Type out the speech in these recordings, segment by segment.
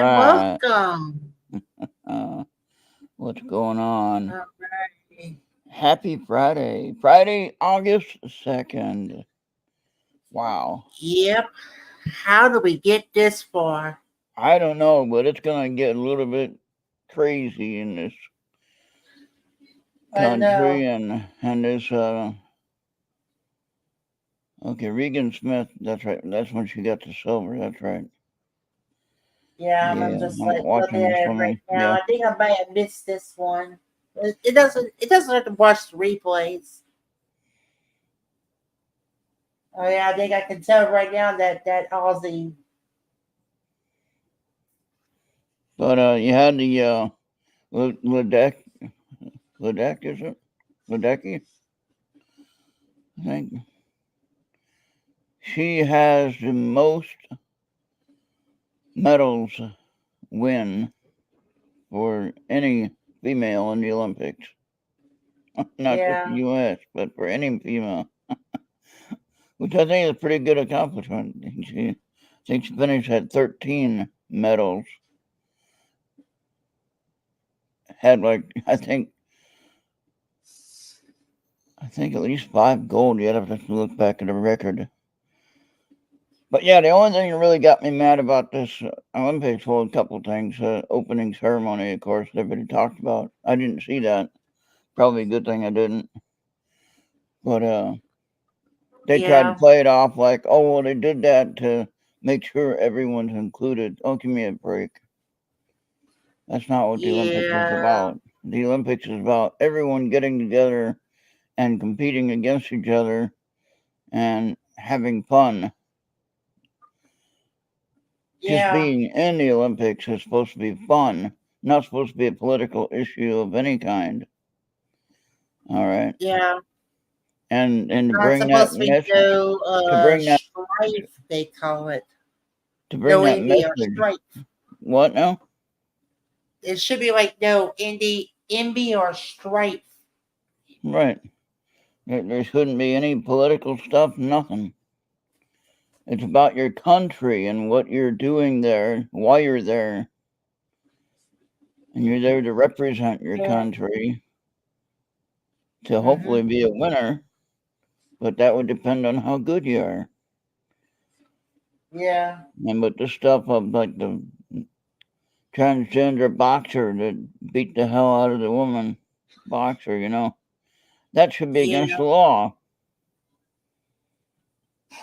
right. welcome. What's going on? All right. Happy Friday. Friday, August 2nd. Wow. Yep. How do we get this far? I don't know, but it's going to get a little bit crazy in this I country know. and this okay, Regan Smith, that's right. That's when she got the silver, that's right. Yeah, I'm Yeah, just I'm like watching looking the at it right swimming. now. Yeah. I think I might have missed this one. It doesn't. It doesn't have to watch the replays. Oh yeah, I think I can tell right now that Aussie. But you had the Ledeck, Ledeck, is it? Ledecky, I think. She has the most medals win for any female in the Olympics. Not just the Yeah. U.S., but for any female, which I think is a pretty good accomplishment. I think she finished at 13 medals. Had like I think at least 5 gold. You'd have to look back at the record. But yeah, the only thing that really got me mad about this Olympics was a couple of things. Opening ceremony, of course, everybody talked about. I didn't see that. Probably a good thing I didn't. But they tried to Yeah. play it off like, oh, well, they did that to make sure everyone's included. Oh, give me a break. That's not what the Olympics is Yeah. about. The Olympics is about everyone getting together and competing against each other and having fun. Just Yeah. being in the Olympics is supposed to be fun, not supposed to be a political issue of any kind. All right, Yeah. and to Not bring that supposed to be message, no to bring that strife. They call it to bring no that envy or message. strife. What now? It should be like no envy or strife. Right. There shouldn't be any political stuff. Nothing. It's about your country and what you're doing there, why you're there, and you're there to represent your Yeah. country to hopefully Mhm. be a winner. But that would depend on how good you are. Yeah. And but the stuff of like the transgender boxer that beat the hell out of the woman boxer, that should be against Yeah. the law.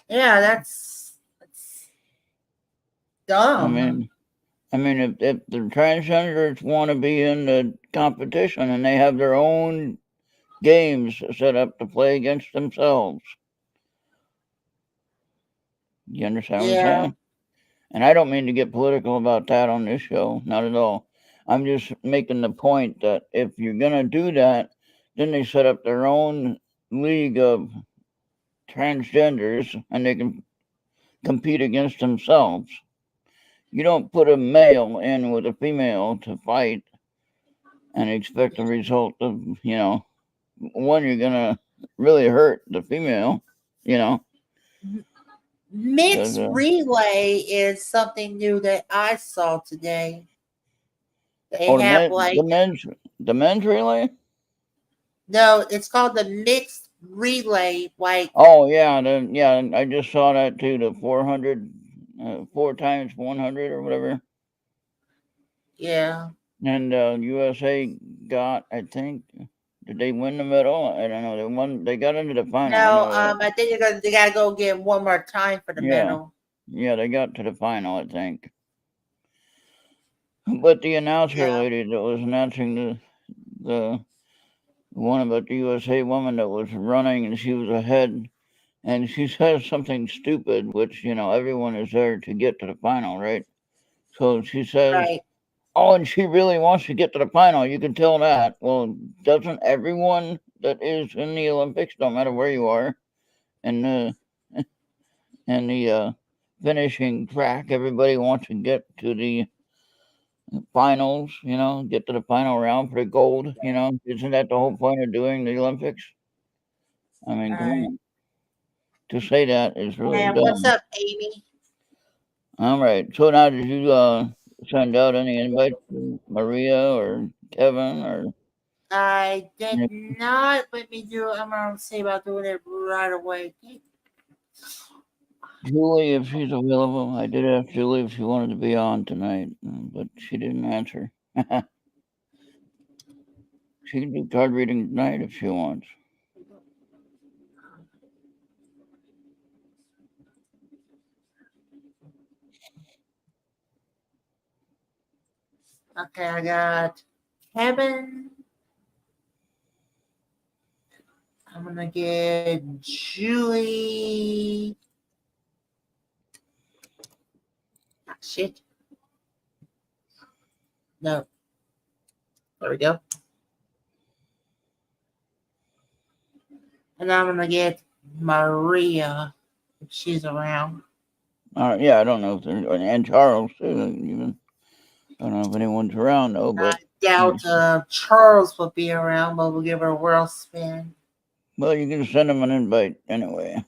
Yeah. That's I dumb. mean, if the transgenders want to be in the competition and they have their own games set up to play against themselves, you understand what I'm Yeah. saying? And I don't mean to get political about that on this show, not at all. I'm just making the point that if you're gonna do that, then they set up their own league of transgenders and they can compete against themselves. You don't put a male in with a female to fight and expect the result of, one, you're going to really hurt the female, you know, because, Mixed relay is something new that I saw today. They oh, have like the men's relay? no, it's called the mixed relay. Like Oh, yeah, yeah, I just saw that too, the 400, 4 times 100 or whatever. yeah. And USA got, I think, did they win the medal? I don't know. They won. They got into the final. I No, know that. I think they gotta go get one more time for the Yeah, medal. yeah, they got to the final. I think. But the announcer Yeah. lady that was announcing the one about the USA woman that was running and she was ahead and she says something stupid, which everyone is there to get to the final, right? So she says, Right. "Oh, and she really wants to get to the final. You can tell that." Well, doesn't everyone that is in the Olympics, no matter where you are, and the finishing track, everybody wants to get to the finals, get to the final round for the gold, Isn't that the whole point of doing the Olympics? I mean, come Right. on. To say that is really And what's dumb. up, Amy? All right. So now, did you send out any invites to Maria or Kevin or I did not. Let me do it. I'm going to say about doing it right away. Julie if she's available. I did ask Julie if she wanted to be on tonight, but she didn't answer. She can do card reading tonight if she wants. Okay, I got Kevin. I'm going to get Julie. Ah, shit. No. There we go. And I'm going to get Maria if she's around. Yeah, I don't know if there's and Charles too. Even don't know if anyone's around though. But I doubt Charles will be around, but we'll give her a whirl spin. well, you can send him an invite anyway.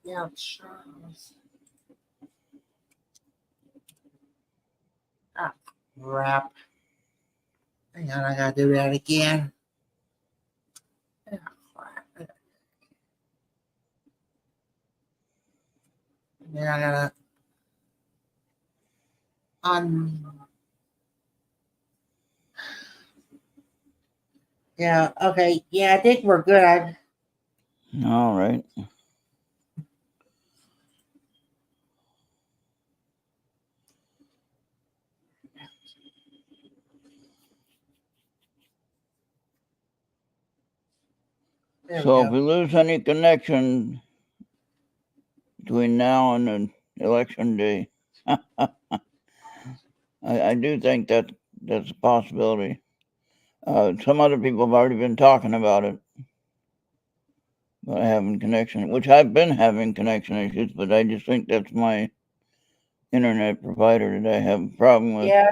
Yeah, Charles. Ah, crap. Hang on, I gotta do that again. Ah, crap. And then I gotta Yeah, okay. Yeah, I think we're good. All right. So if we lose any connection between now and election day, I do think that's a possibility. Some other people have already been talking about it, about having connection, which I've been having connection issues, but I just think that's my internet provider that I have a problem with. Yeah.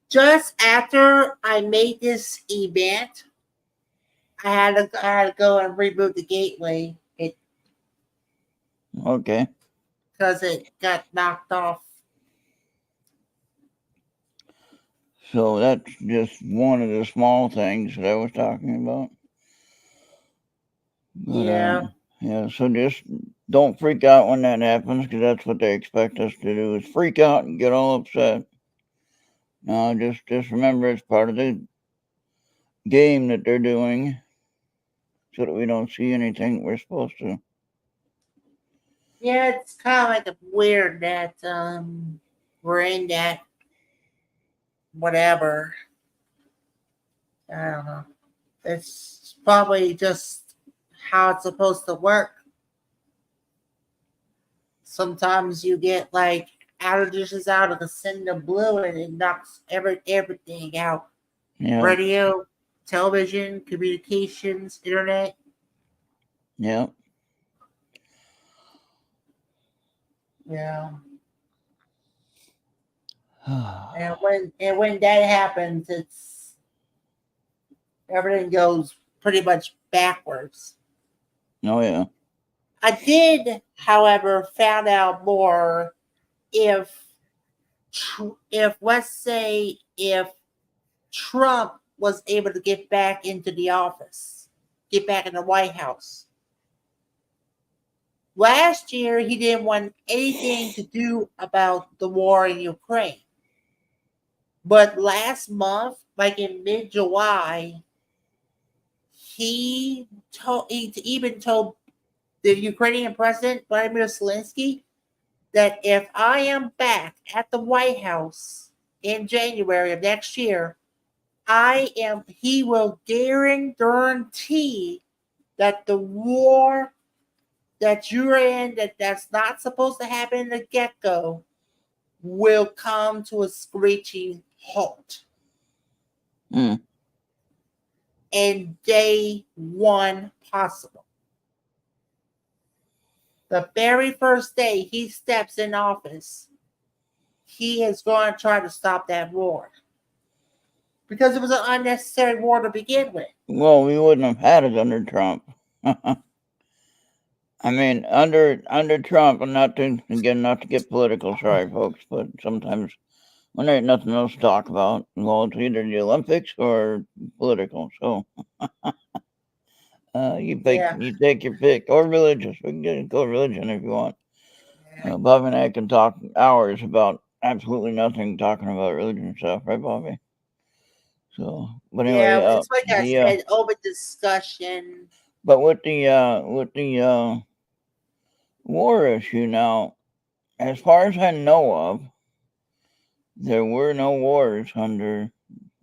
Just after I made this event, I had to go and reboot the gateway. Okay. Because it got knocked off. So that's just one of the small things that I was talking about. But, yeah. Yeah, so just don't freak out when that happens because that's what they expect us to do is freak out and get all upset. No, just remember it's part of the game that they're doing so that we don't see anything we're supposed to. Yeah, it's kind of like weird that we're in that whatever. I don't know. It's probably just how it's supposed to work. Sometimes you get like outages out of the cinder blue and it knocks everything out. Yeah. Radio, television, communications, internet. Yeah. Yeah. and when that happens, it's everything goes pretty much backwards. Oh yeah. I did, however, found out more if let's say if Trump was able to get back into the office, get back in the White House. Last year, he didn't want anything to do about the war in Ukraine. But last month, like in mid-July, he even told the Ukrainian president, Vladimir Zelensky, that if I am back at the White House in January of next year, he will guarantee that the war that you're in, that's not supposed to happen in the get-go, will come to a screeching halt. Mm. And day one possible. The very first day he steps in office, he is going to try to stop that war. Because it was an unnecessary war to begin with. Well, we wouldn't have had it under Trump. I mean, under Trump, and not to get political, sorry, folks, but sometimes when there ain't nothing else to talk about, well, it's either the Olympics or political. So you Yeah. take your pick, or religious. We can go religion if you want. Yeah. Bobby and I can talk hours about absolutely nothing, talking about religion stuff, right, Bobby? So, but anyway, Yeah, it's like I the said, open discussion. but with the war issue now, as far as I know of, there were no wars under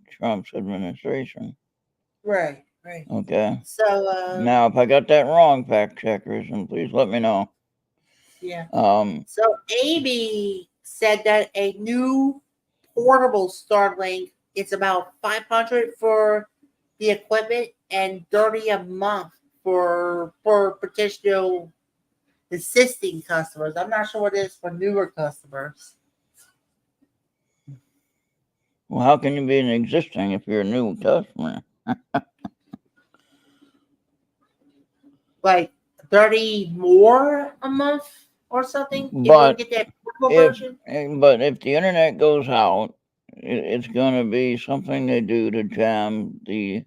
Trump's administration. Right, right. Okay. So, Now, if I got that wrong, fact checkers, and please let me know. yeah. Um, So Amy said that a new portable Starlink is about 500 for the equipment and 30 a month for potential existing customers. I'm not sure what it is for newer customers. well, how can you be an existing if you're a new customer? Like 30 more a month or something if you want But to get that portable version. if the internet goes out, it's going to be something they do to jam the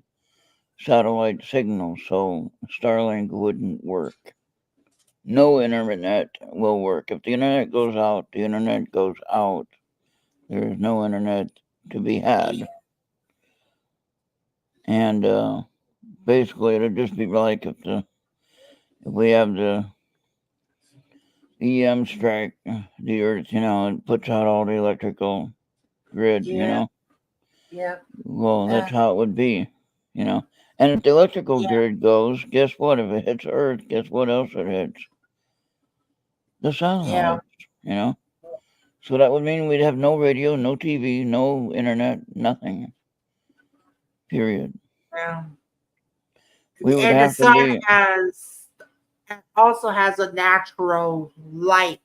satellite signal, so Starlink wouldn't work. No internet will work. If the internet goes out, the internet goes out. There is no internet to be had. And basically, it'll just be like if we have the EM strike, the Earth, it puts out all the electrical grid, Yeah, yeah, Well, that's how it would be, you know. And if the electrical yeah, grid goes, guess what? If it hits Earth, guess what else it hits? The yeah, satellites, you know. So that would mean we'd have no radio, no TV, no internet, nothing. Period. yeah. We would And the have to sun be, also has a natural light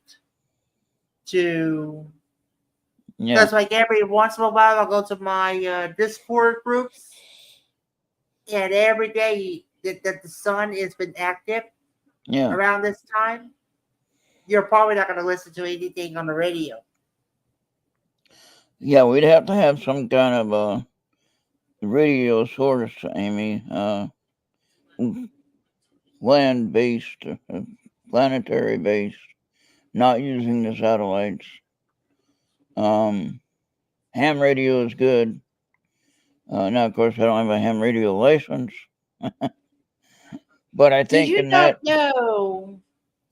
to, yeah, because like every once in a while I'll go to my Discord groups, and every day that the sun has been active yeah, around this time, you're probably not going to listen to anything on the radio. yeah. We'd have to have some kind of a radio source, Amy, land based, planetary based, not using the satellites. Um, Ham radio is good. Now, of course, I don't have a ham radio license, but I Did think you in that, not know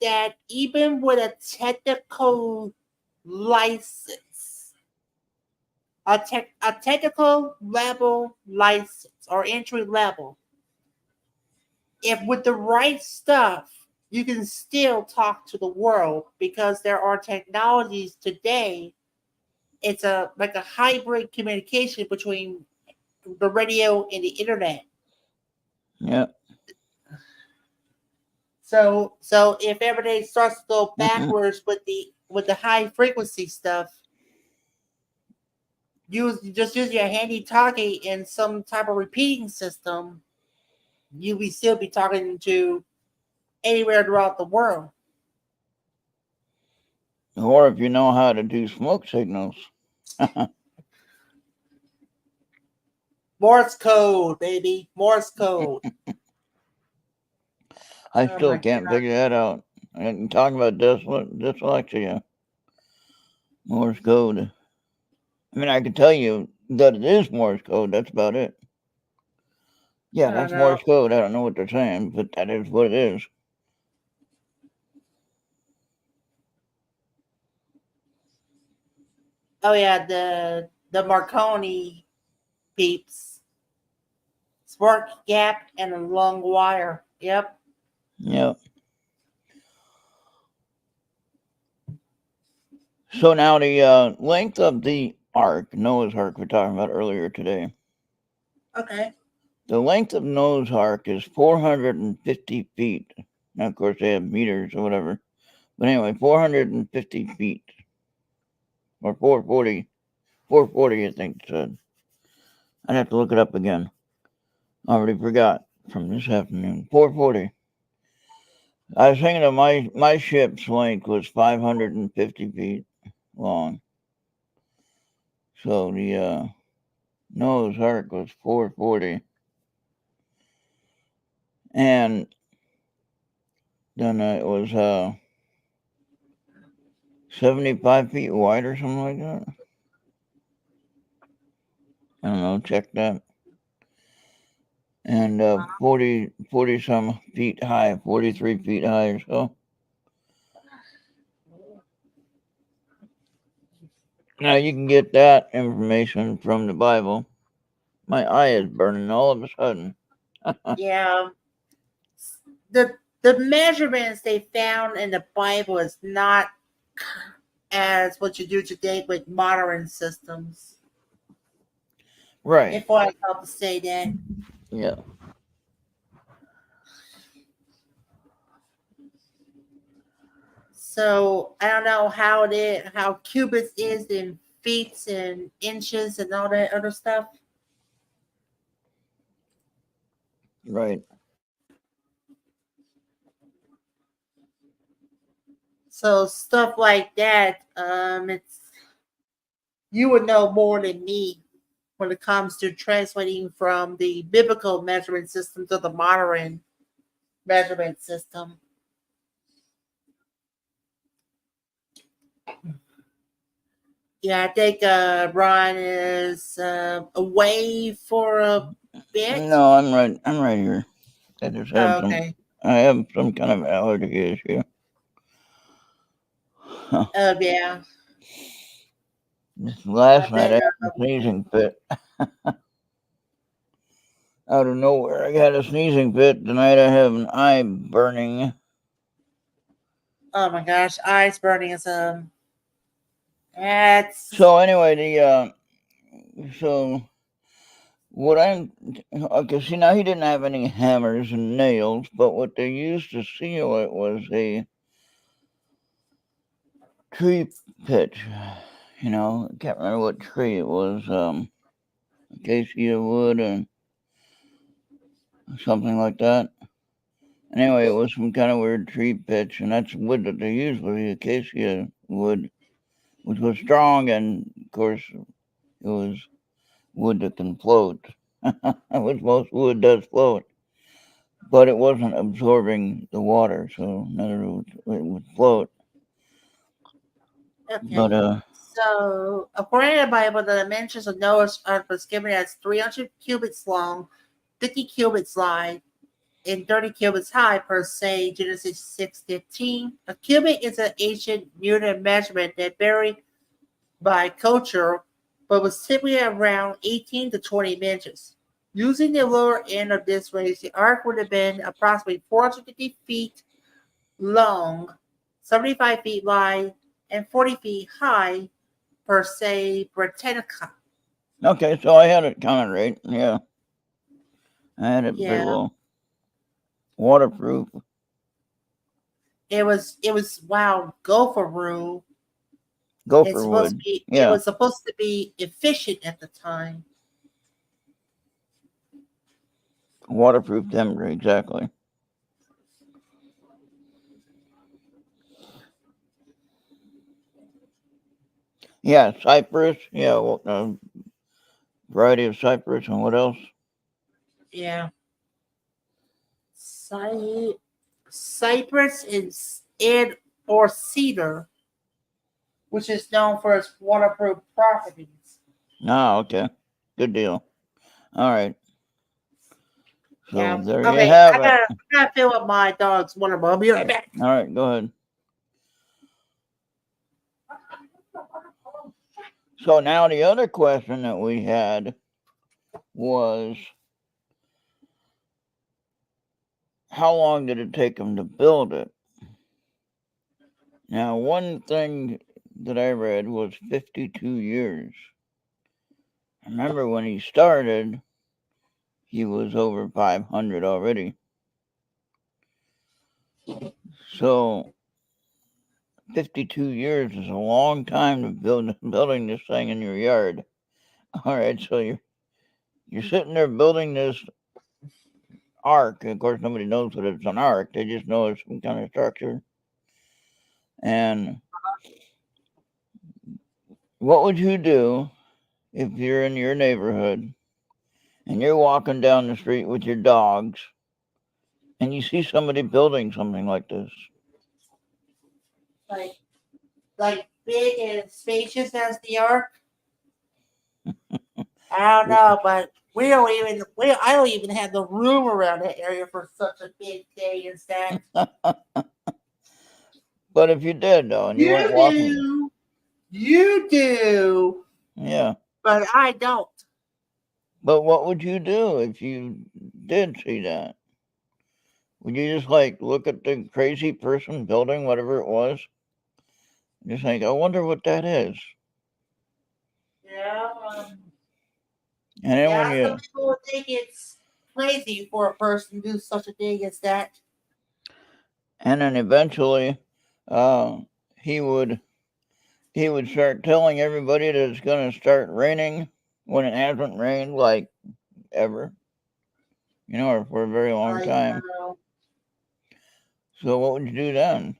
that even with a technical license, a technical level license or entry level, if with the right stuff, you can still talk to the world because there are technologies today. It's a like a hybrid communication between the radio and the internet. yeah, So if everything starts to go backwards with the high frequency stuff, use your handy talkie and some type of repeating system, you will still be talking to anywhere throughout the world. or if you know how to do smoke signals, Morse code, baby. Morse code. I Oh still my can't god. figure that out. And talking about dyslexia, Morse code. I mean, I can tell you that it is Morse code. That's about it. I Yeah, don't that's know. Morse code. I don't know what they're saying, but that is what it is. Oh yeah, the Marconi peeps. Spark gap and a long wire. Yep. Yeah. So now the length of the ark, Noah's Ark, we're talking about earlier today. Okay. The length of Noah's Ark is 450 feet. Now, of course, they have meters or whatever. But anyway, 450 feet. Or 440. 440, I think it said. I'd have to look it up again. I already forgot from this afternoon. 440. I was thinking of my ship's length was 550 feet long. So the Noah's Ark was 440. And then it was 75 feet wide or something like that. I don't know, check that. And 40 some feet high, 43 feet high or so. Now you can get that information from the Bible. My eye is burning all of a sudden. Yeah. The measurements they found in the Bible is not as what you do today with modern systems. Right. If I help to say that. Yeah. So I don't know how it is, how cubits is in feet and inches and all that other stuff. Right. So stuff like that, it's you would know more than me when it comes to translating from the biblical measurement system to the modern measurement system. Yeah, I think Ron is away for a bit. No, I'm right here. I just have Oh, some okay. I have some kind of allergy issue. Oh, yeah. I Last night I bet. had a sneezing fit. Out of nowhere, I got a sneezing fit. Tonight I have an eye burning. Oh my gosh, eyes burning is that's So anyway, so what I'm okay. See, now he didn't have any hammers and nails, but what they used to seal it was a tree pitch. You know, I can't remember what tree it was. Acacia wood and something like that. Anyway, it was some kind of weird tree pitch, and that's wood that they used was the acacia wood, which was strong, and of course, it was wood that can float, which most wood does float, but it wasn't absorbing the water, so none of it would float. okay. But So, according to the Bible, the dimensions of Noah's Ark was given as 300 cubits long, 50 cubits wide, and 30 cubits high per se, Genesis 6:15. A cubit is an ancient unit measurement that varied by culture, but was typically around 18 to 20 inches. Using the lower end of this range, the ark would have been approximately 450 feet long, 75 feet wide, and 40 feet high per se Britannica. okay, so I had it kind of right. Yeah, I had it pretty Yeah, well. Waterproof. it was wow, gopher rule. It's Gopher supposed to wood. be it Yeah, was supposed to be efficient at the time. waterproof timber, exactly. Yeah, cypress. Yeah, variety of cypress, and what else? Yeah. Cypress and or cedar, which is known for its waterproof properties. Ah, okay. Good deal. All right. So Yeah. there you Okay. have I it. gotta fill up my dog's water bottle. I'll be right back. All right, go ahead. So now the other question that we had was, how long did it take them to build it? Now, one thing that I read was 52 years. I remember when he started, he was over 500 already. So 52 years is a long time to building this thing in your yard. All right, so you're sitting there building this ark. Of course, nobody knows what it's an ark. They just know it's some kind of structure. And what would you do if you're in your neighborhood and you're walking down the street with your dogs and you see somebody building something like this? Like big and spacious as the ark? I don't know, but I don't even have the room around that area for such a big day as that. But if you did, though, and you went walking. You do. Yeah. But I don't. But what would you do if you did see that? Would you just like look at the crazy person building whatever it was? Just think, I wonder what that is. Yeah. And then when Some people would think it's crazy for a person to do such a thing as that. And then eventually, he would start telling everybody that it's going to start raining when it hasn't rained like ever, or for a very long time. So what would you do then?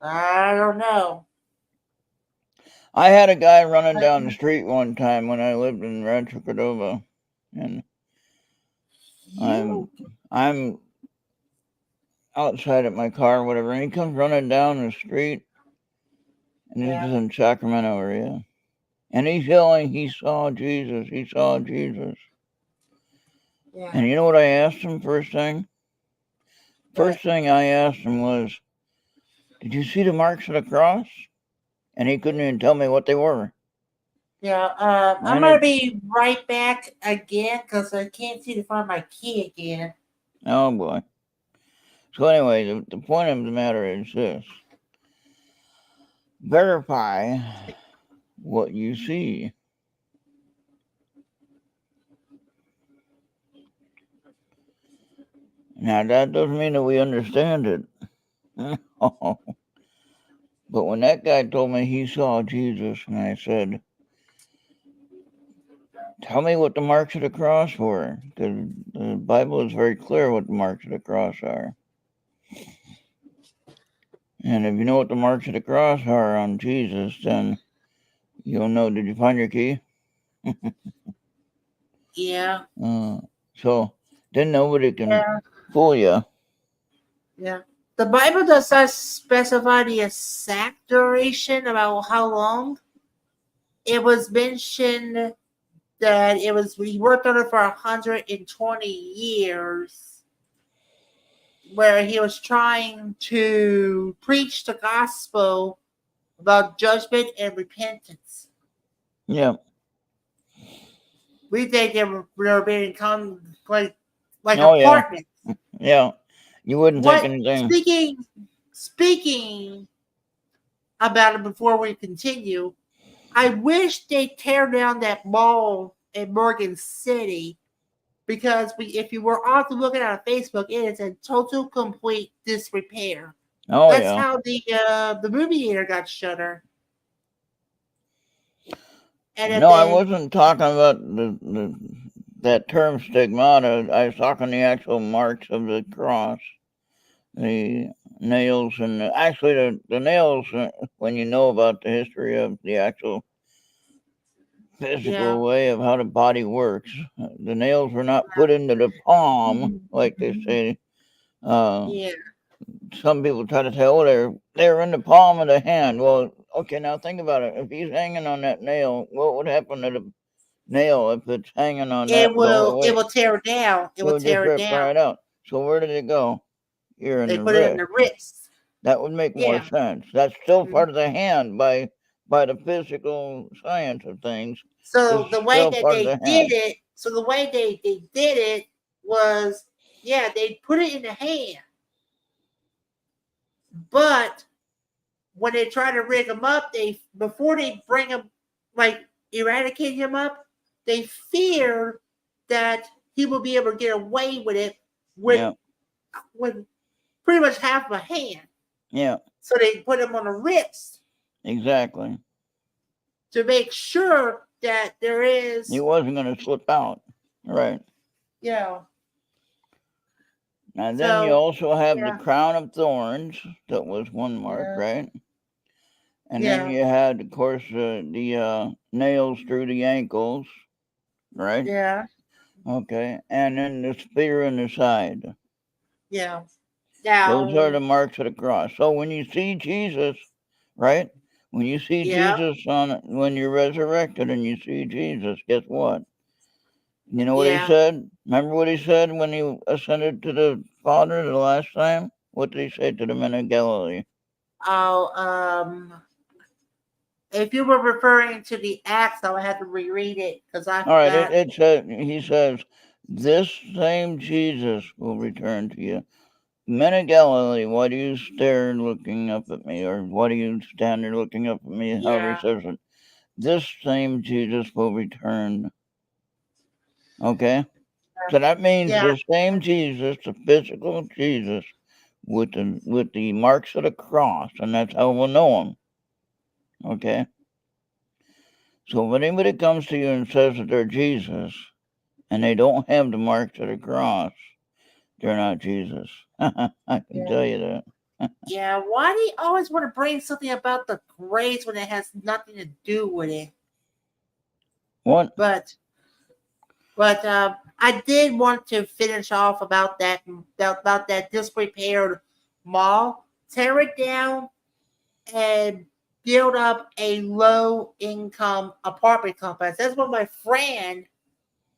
I don't know. I had a guy running down the street one time when I lived in Rancho Cordova, and I'm outside at my car or whatever, and he comes running down the street, and this is in Sacramento area, and he's yelling, he saw Jesus, he saw Jesus. Yeah. And you know what I asked him first thing? First thing I asked him was, did you see the marks of the cross? And he couldn't even tell me what they were. Yeah, I'm going to be right back again because I can't seem to find my key again. Oh, boy. So anyway, the point of the matter is this. Verify what you see. Now, that doesn't mean that we understand it. But when that guy told me he saw Jesus, and I said, tell me what the marks of the cross were, because the Bible is very clear what the marks of the cross are. And if you know what the marks of the cross are on Jesus, then you'll know. Did you find your key? Yeah. So then nobody can fool you. Yeah. The Bible does not specify the exact duration about how long. It was mentioned that he worked on it for 120 years, where he was trying to preach the gospel about judgment and repentance. Yeah. We think they were being like apartments. Yeah. You wouldn't think anything. Speaking about it before we continue, I wish they'd tear down that mall in Morgan City, because if you were also looking at Facebook, it is in total complete disrepair. Oh, that's how the movie theater got shuttered. And I wasn't talking about that term stigmata. I was talking the actual marks of the cross, the nails, and actually the nails. When you know about the history of the actual physical way of how the body works, the nails were not put into the palm like they say. Some people try to say, "Oh, they're in the palm of the hand." Well, okay, now think about it. If he's hanging on that nail, what would happen to the nail if it's hanging on that? It will tear down. It will tear it down. Right out. So where did it go? Here in the wrist. They put it in the wrist. That would make more sense. That's still part of the hand by the physical science of things. So the way that they did it, did it was, they put it in the hand. But when they try to rig him up, before they bring him, eradicate him up, they fear that he will be able to get away with it with pretty much half of a hand. Yeah. So they put him on a wrist. Exactly. To make sure that there is. He wasn't going to slip out. Right. Yeah. And then you So also have the yeah, crown of thorns. That was one mark, yeah, right? And then yeah, you had, of course, the nails through the ankles, right? yeah, Okay. And then the spear in the side. yeah. Those are Now, the marks of the cross. So when you see Jesus, right? When you see yeah, Jesus when you're resurrected and you see Jesus, guess what? You know what he yeah. said? Remember what he said when he ascended to the Father the last time? What did he say to the men of Galilee? Oh, if you were referring to the Acts, I would have to reread it because I All right, forgot. he says, this same Jesus will return to you. Men of Galilee, why do you stare looking up at me? Or why do you stand there looking up at me? However he Yeah, says it. This same Jesus will return. Okay? So that means yeah, the same Jesus, the physical Jesus, with the marks of the cross, and that's how we'll know him. Okay? So if anybody comes to you and says that they're Jesus, and they don't have the marks of the cross, they're not Jesus. I can yeah. tell you that. Yeah, why do you always want to bring something about the grace when it has nothing to do with it? What? But I did want to finish off about that disrepaired mall. Tear it down and build up a low income apartment complex. That's what my friend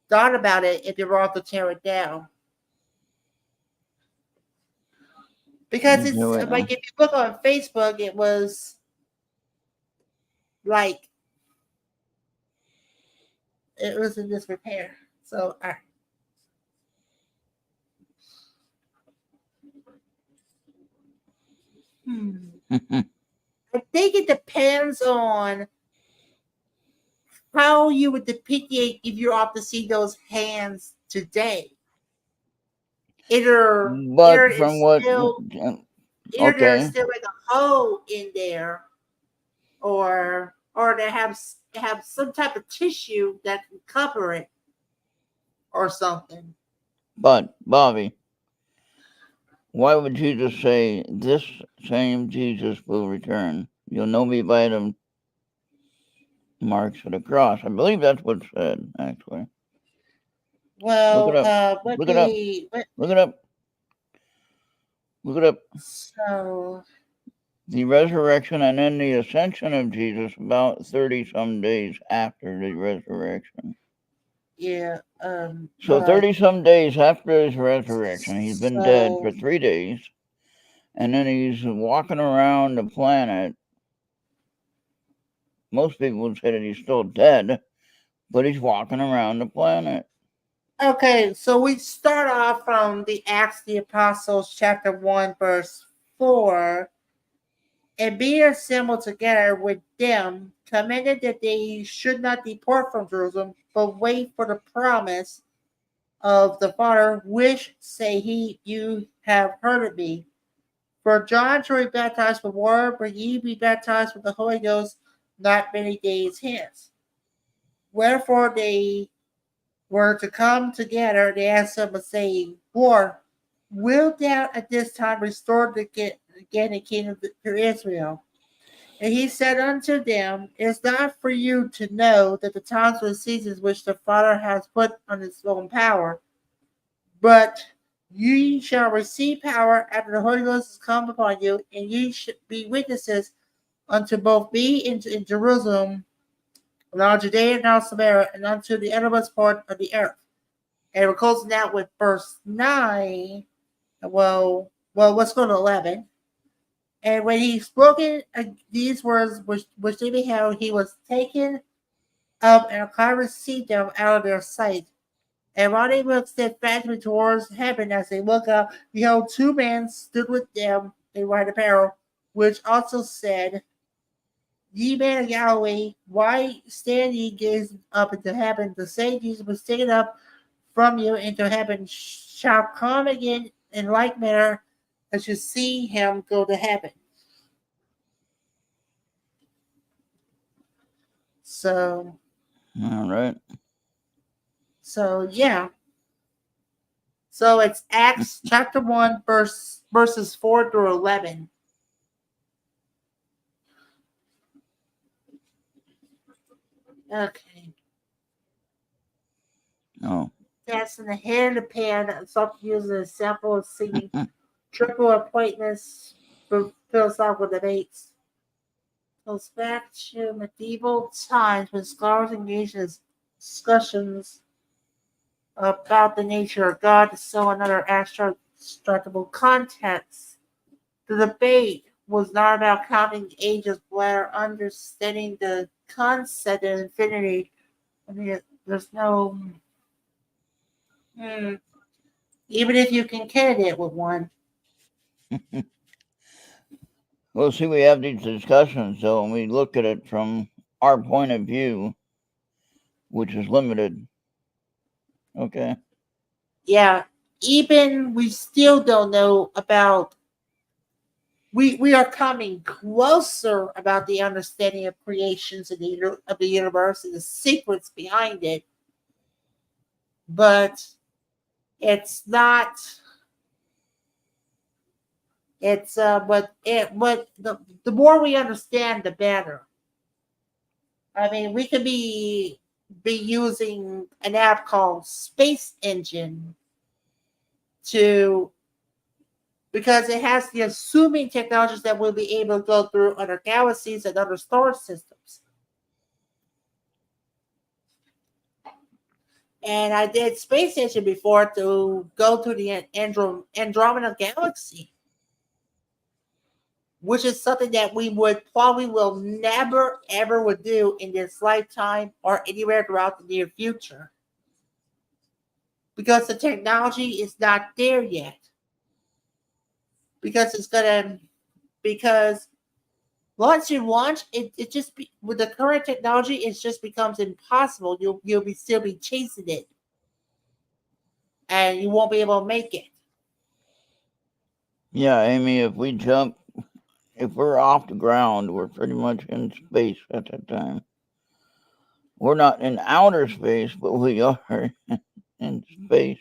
thought about it if they were off to tear it down. Because Do it's it. like if you look on Facebook, it was like it was in disrepair. So I think it depends on how you would depict it if you're off to see those hands today. Either But from what? either there's Okay. still like a hole in there, or they have some type of tissue that can cover it or something. But Bobby, why would Jesus say this same Jesus will return? You'll know me by the marks of the cross. I believe that's what's said. Actually, look it Well, up. let Look it up. me. Look it up. Look it up. So The resurrection and then the ascension of Jesus about 30 some days after the resurrection. yeah, So but 30 some days after his resurrection, he's been dead for so 3 days, and then he's walking around the planet. Most people would say that he's still dead, but he's walking around the planet. okay, so we start off from the Acts of the Apostles, chapter 1, verse 4. And being assembled together with them, commanded that they should not depart from Jerusalem, but wait for the promise of the Father, which say he, you have heard of me. For John shall be baptized with water, but ye be baptized with the Holy Ghost not many days hence. Wherefore they were to come together, they asked him, saying, Lord, wilt thou at this time restore again the kingdom to Israel? And he said unto them, It is not for you to know that the times or seasons which the Father has put on his own power, but ye shall receive power after the Holy Ghost is come upon you, and ye should be witnesses unto both me in Jerusalem, and all Judea and all Samaria, and unto the uttermost part of the earth. And we're closing out with verse 9. Let's go to 11. And when he spoken these words, which they beheld, he was taken up, and a cloud received them out of their sight. And while they looked steadfastly towards heaven as they looked up, behold, two men stood with them in white apparel, which also said, Ye men of Galilee, why stand ye gazing up into heaven? The same Jesus was taken up from you into heaven shall come again in like manner as you see him go to heaven. So All right. So yeah, So it's Acts chapter 1, verses 4 through 11. Okay. Oh. That's in the head of the pan, something using a sample of singing triple appointments for philosophical debates. Goes back to medieval times when scholars engaged in discussions about the nature of God, the soul, and other abstractable contexts. The debate was not about counting ages, but understanding the concept of infinity. I mean, there's no. Even if you can count it with one. Well, see, we have these discussions, so when we look at it from our point of view, which is limited. Okay. Yeah, even we still don't know about. We are coming closer about the understanding of creations of the universe and the secrets behind it, but it's not. It's but the more we understand, the better. I mean, we could be using an app called Space Engine to because it has the assuming technologies that will be able to go through other galaxies and other star systems. And I did Space Engine before to go to the Andromeda Galaxy, which is something that we would probably will never ever would do in this lifetime or anywhere throughout the near future. Because the technology is not there yet. Because once you launch it just with the current technology it just becomes impossible. You'll be still be chasing it and you won't be able to make it. Yeah, Amy, if we're off the ground, we're pretty much in space at that time. We're not in outer space, but we are in space.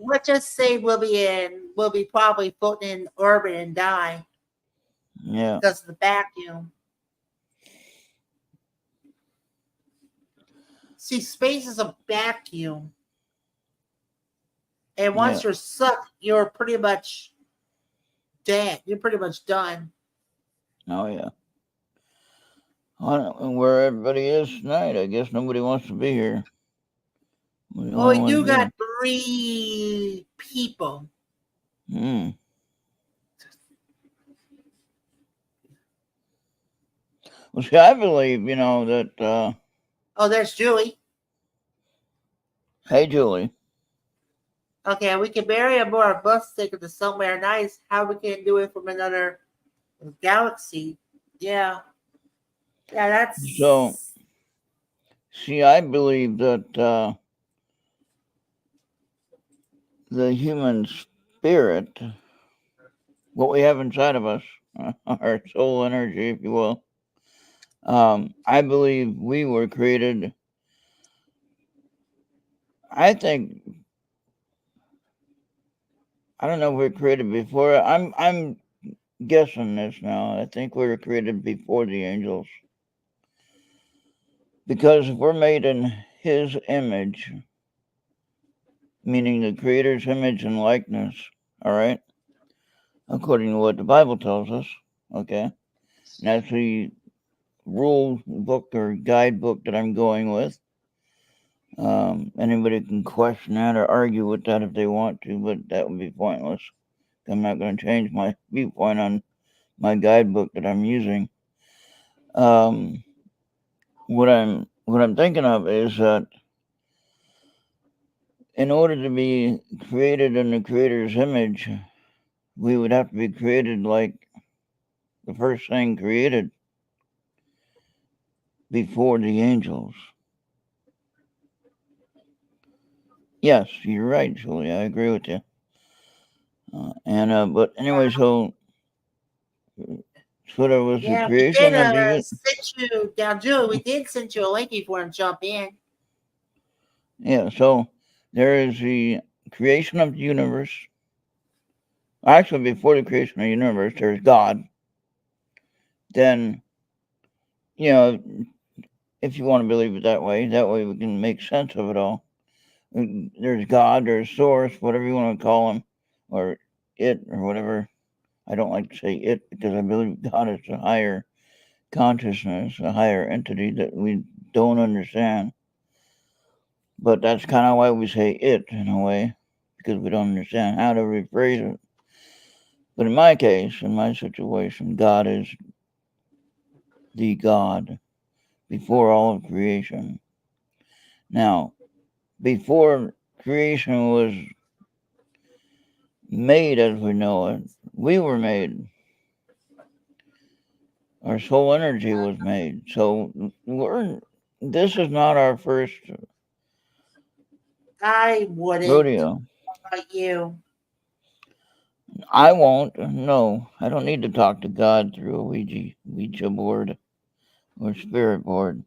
Let's just say we'll be probably floating in orbit and die Yeah. because of the vacuum. See, space is a vacuum. And once you're sucked, you're pretty much dead. You're pretty much done. Oh, yeah. I don't know where everybody is tonight. I guess nobody wants to be here. Well, we do got 3 people. Well, see, I believe, that... Oh, there's Julie. Hey, Julie. Okay, we can bury a more bus ticket to somewhere nice. How we can do it from another galaxy? Yeah, that's So, see, I believe that the human spirit, what we have inside of us, our soul energy, if you will, I believe we were created. I think I don't know if we were created before. I'm guessing this now. I think we were created before the angels. Because if we're made in his image, meaning the creator's image and likeness, all right, according to what the Bible tells us, okay, and that's the rule book or guidebook that I'm going with. Anybody can question that or argue with that if they want to, but that would be pointless. I'm not going to change my viewpoint on my guidebook that I'm using. What I'm thinking of is that in order to be created in the Creator's image, we would have to be created like the first thing created before the angels. Yes, you're right, Julie. I agree with you. But anyway, so Twitter was the creation of the. send you down, Julie. We did send you a link if you want to jump in. Yeah, so there is the creation of the universe, actually before the creation of the universe, there's God. Then, you know, if you want to believe it that way we can make sense of it all. There's God, there's Source, whatever you want to call him, or it, or whatever. I don't like to say it because I believe God is a higher consciousness, a higher entity that we don't understand. But that's kind of why we say it in a way, because we don't understand how to rephrase it. But in my case, in my situation, God is the God before all of creation. Now, before creation was made as we know it, we were made. Our soul energy was made. So this is not our first I wouldn't. rodeo. How about you? I won't. No, I don't need to talk to God through a Ouija board or spirit board.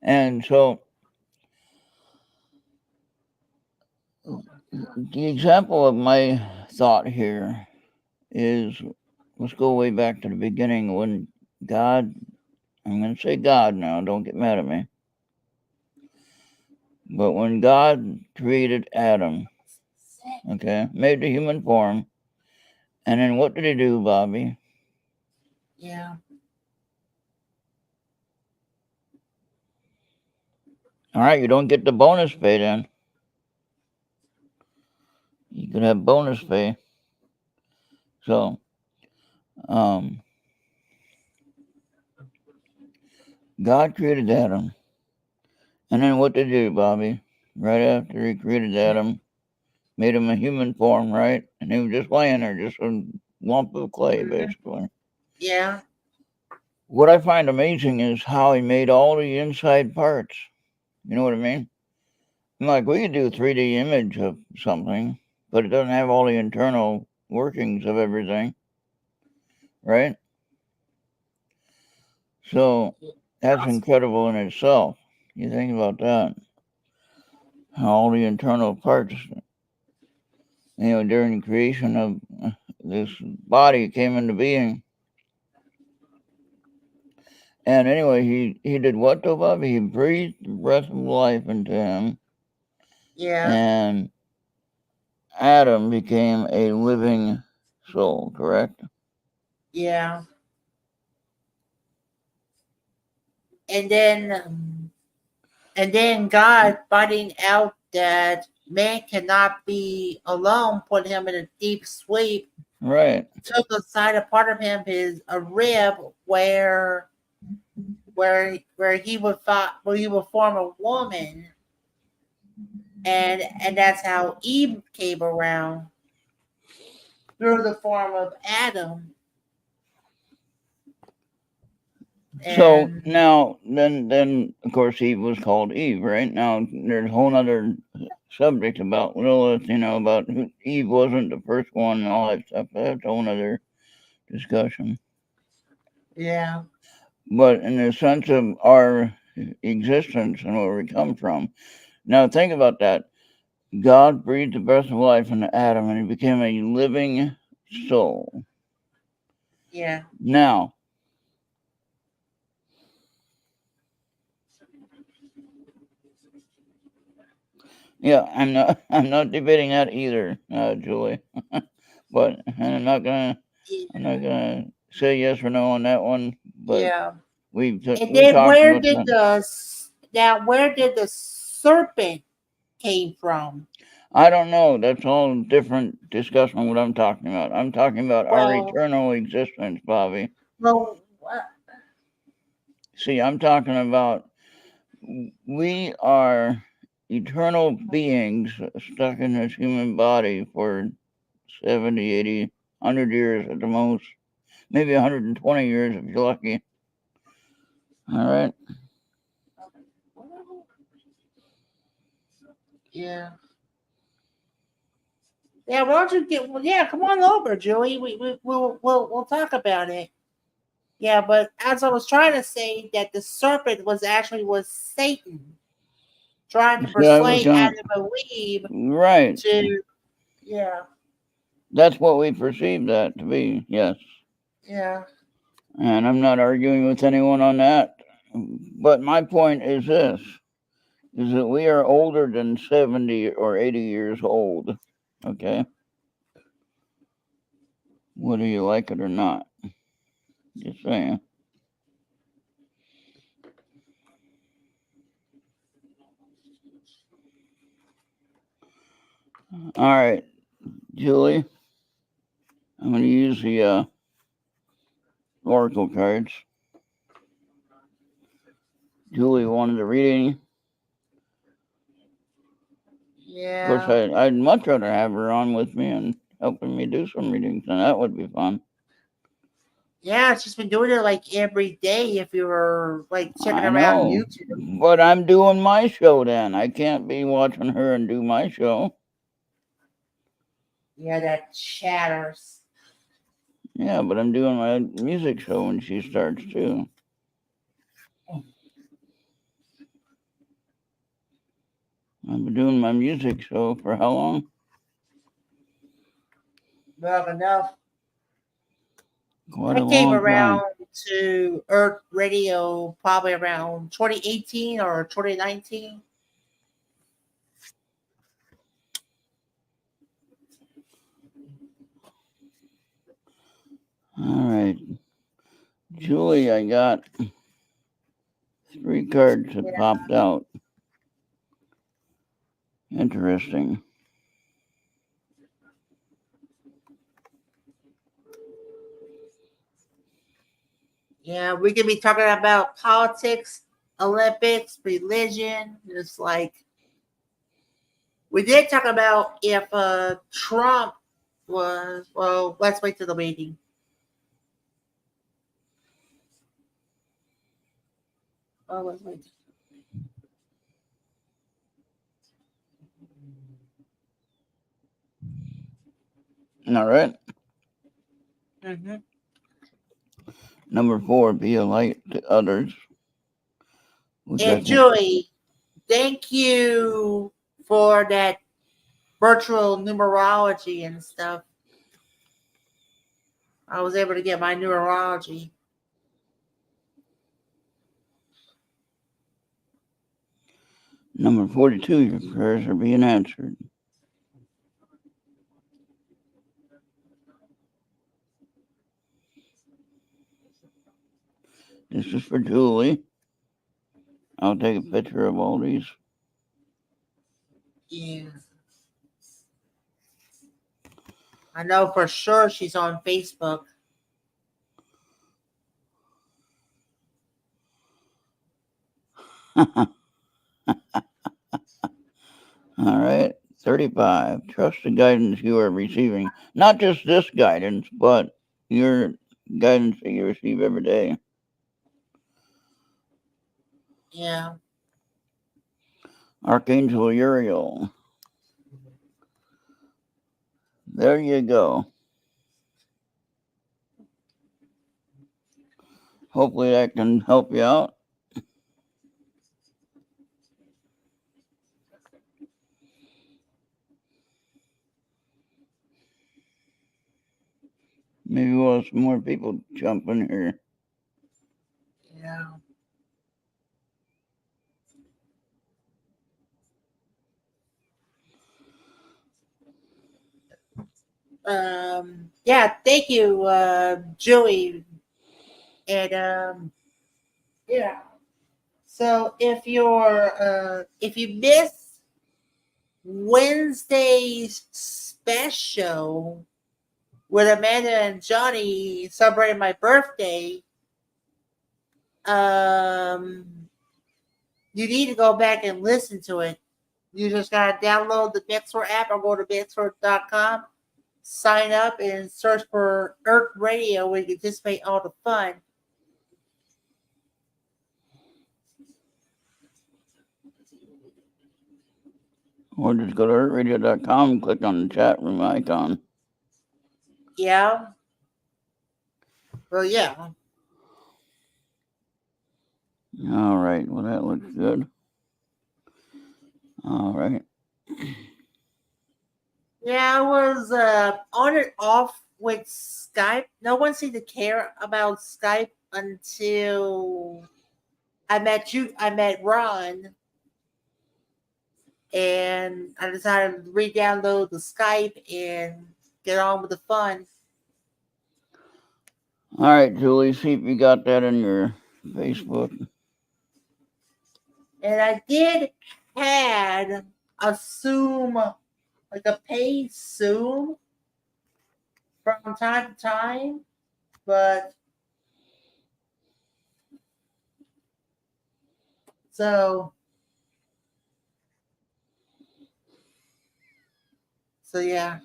And so the example of my thought here is, let's go way back to the beginning when God, I'm going to say God now, don't get mad at me. But when God created Adam, okay, made the human form, and then what did he do, Bobby? Yeah. All right, you don't get the bonus pay then. You could have bonus pay. So, God created Adam. And then what did he do, Bobby? Right after he created Adam, made him a human form, right? And he was just laying there, just a lump of clay, basically. Yeah. What I find amazing is how he made all the inside parts. You know what I mean? I'm like, we could do a 3D image of something, but it doesn't have all the internal workings of everything, right? So that's incredible in itself. You think about that. How all the internal parts, during the creation of this body came into being. And anyway, he did what though, Bob? He breathed the breath of life into him. Yeah. And Adam became a living soul, correct? Yeah. And then God, finding out that man cannot be alone, put him in a deep sleep. Right. Took aside a part of him, a rib, where he would form a woman, and that's how Eve came around through the form of Adam. So And now, then of course Eve was called Eve, right? Now there's a whole other subject about Lilith, about who Eve wasn't the first one and all that stuff. That's a whole other discussion. yeah, But in the sense of our existence and where we come from, now think about that. God breathed the breath of life into Adam, and he became a living soul. yeah, Now, yeah, I'm not debating that either, Julie. But I'm not gonna say yes or no on that one. But yeah. we And we then talked about that. where did the serpent came from? I don't know. That's all different discussion. What I'm talking about. I'm talking about our Well, eternal existence, Bobby. well, See, I'm talking about we are eternal beings stuck in this human body for 70, 80, 100 years at the most. Maybe 120 years if you're lucky. All right. yeah. Yeah, why don't you get? Well, yeah, come on over, Julie. We'll talk about it. Yeah, but as I was trying to say, that the serpent was Satan. trying to See, I was persuade going Adam and Eve right. to, yeah, That's what we perceive that to be. Yes. yeah, And I'm not arguing with anyone on that. But my point is this, is that we are older than 70 or 80 years old. Okay? Whether you like it or not. Just saying. All right, Julie. I'm going to use the oracle cards. Julie wanted to read any. yeah. Of course, I'd much rather have her on with me and helping me do some readings, and that would be fun. Yeah, she's been doing it like every day if you were like checking I around know, YouTube. but I'm doing my show then. I can't be watching her and do my show. Yeah, that chatters. Yeah, but I'm doing my music show when she starts too. I've been doing my music show for how long? Long enough. Quite I a came long around time. to Errt Radio probably around 2018 or 2019. All right. Julie, I got 3 cards that popped out. Interesting. Yeah, we could be talking about politics, Olympics, religion. It's like we did talk about if Trump was, well, let's wait till the meeting. Oh, let's wait. All right. Mm-hmm. Number 4, be a light to others. And Julie, thank you for that virtual numerology and stuff. I was able to get my numerology. Number 42, your prayers are being answered. This is for Julie. I'll take a picture of all these. Yeah. I know for sure she's on Facebook. All right. 35. Trust the guidance you are receiving. Not just this guidance, but your guidance that you receive every day. Yeah. Archangel Uriel. There you go. Hopefully that can help you out. Maybe we'll have some more people jump in here. Yeah. Yeah, thank you, Julie. And yeah. So if you miss Wednesday's special with Amanda and Johnny celebrating my birthday, um you need to go back and listen to it. You just gotta download the Mixer app or go to Mixer.com, sign up and search for Errt Radio where you can participate all the fun. Or just go to ertradio.com and click on the chat room icon. Yeah. Well, yeah. All right. Well, that looks good. All right. Yeah, I was on and off with Skype. No one seemed to care about Skype until I met you. I met Ron, and I decided to re-download the Skype and get on with the fun. All right, Julie, see if you got that in your Facebook. And I did had a Zoom, like a paid Zoom from time to time, but so yeah.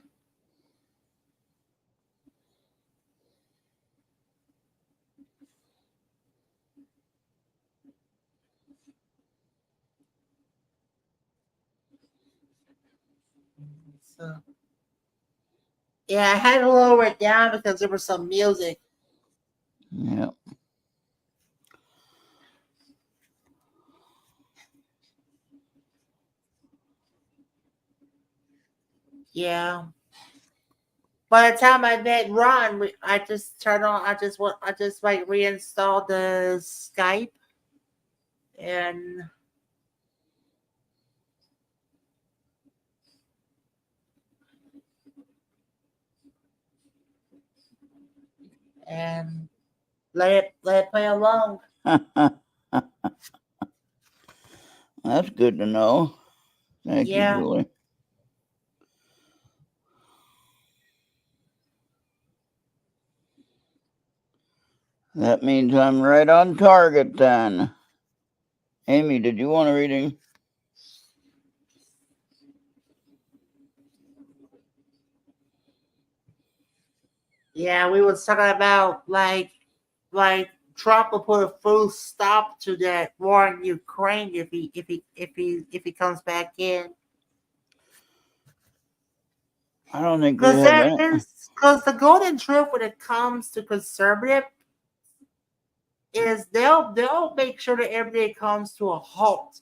So yeah, I had to lower it down because there was some music. Yeah. Yeah. By the time I met Ron, I just turned on. I just like reinstalled the Skype and and let it play along. That's good to know. Thank you, Yeah. Julie. That means I'm right on target then. Amy, did you want a reading? Yeah, we was talking about like Trump will put a full stop to that war in Ukraine if he comes back in. I don't think we Because have there any. is because the golden truth when it comes to conservative is they'll make sure that everything comes to a halt.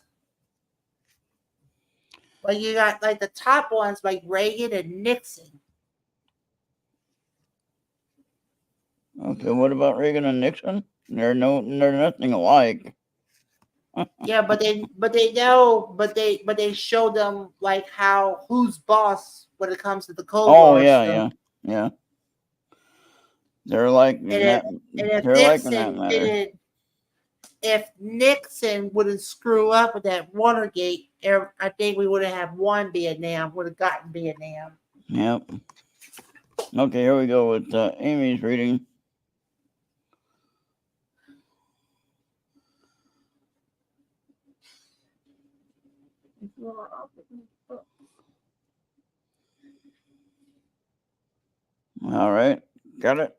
Like you got like the top ones like Reagan and Nixon. Okay, what about Reagan and Nixon? They're nothing alike. Yeah, but they show them like how who's boss when it comes to the Cold Oh War yeah, stuff. yeah, yeah. They're like And that. if They're like in that matter. If Nixon wouldn't screw up with that Watergate, I think we would have won Vietnam. Would have gotten Vietnam. Yep. Okay, here we go with Amy's reading. All right, got it.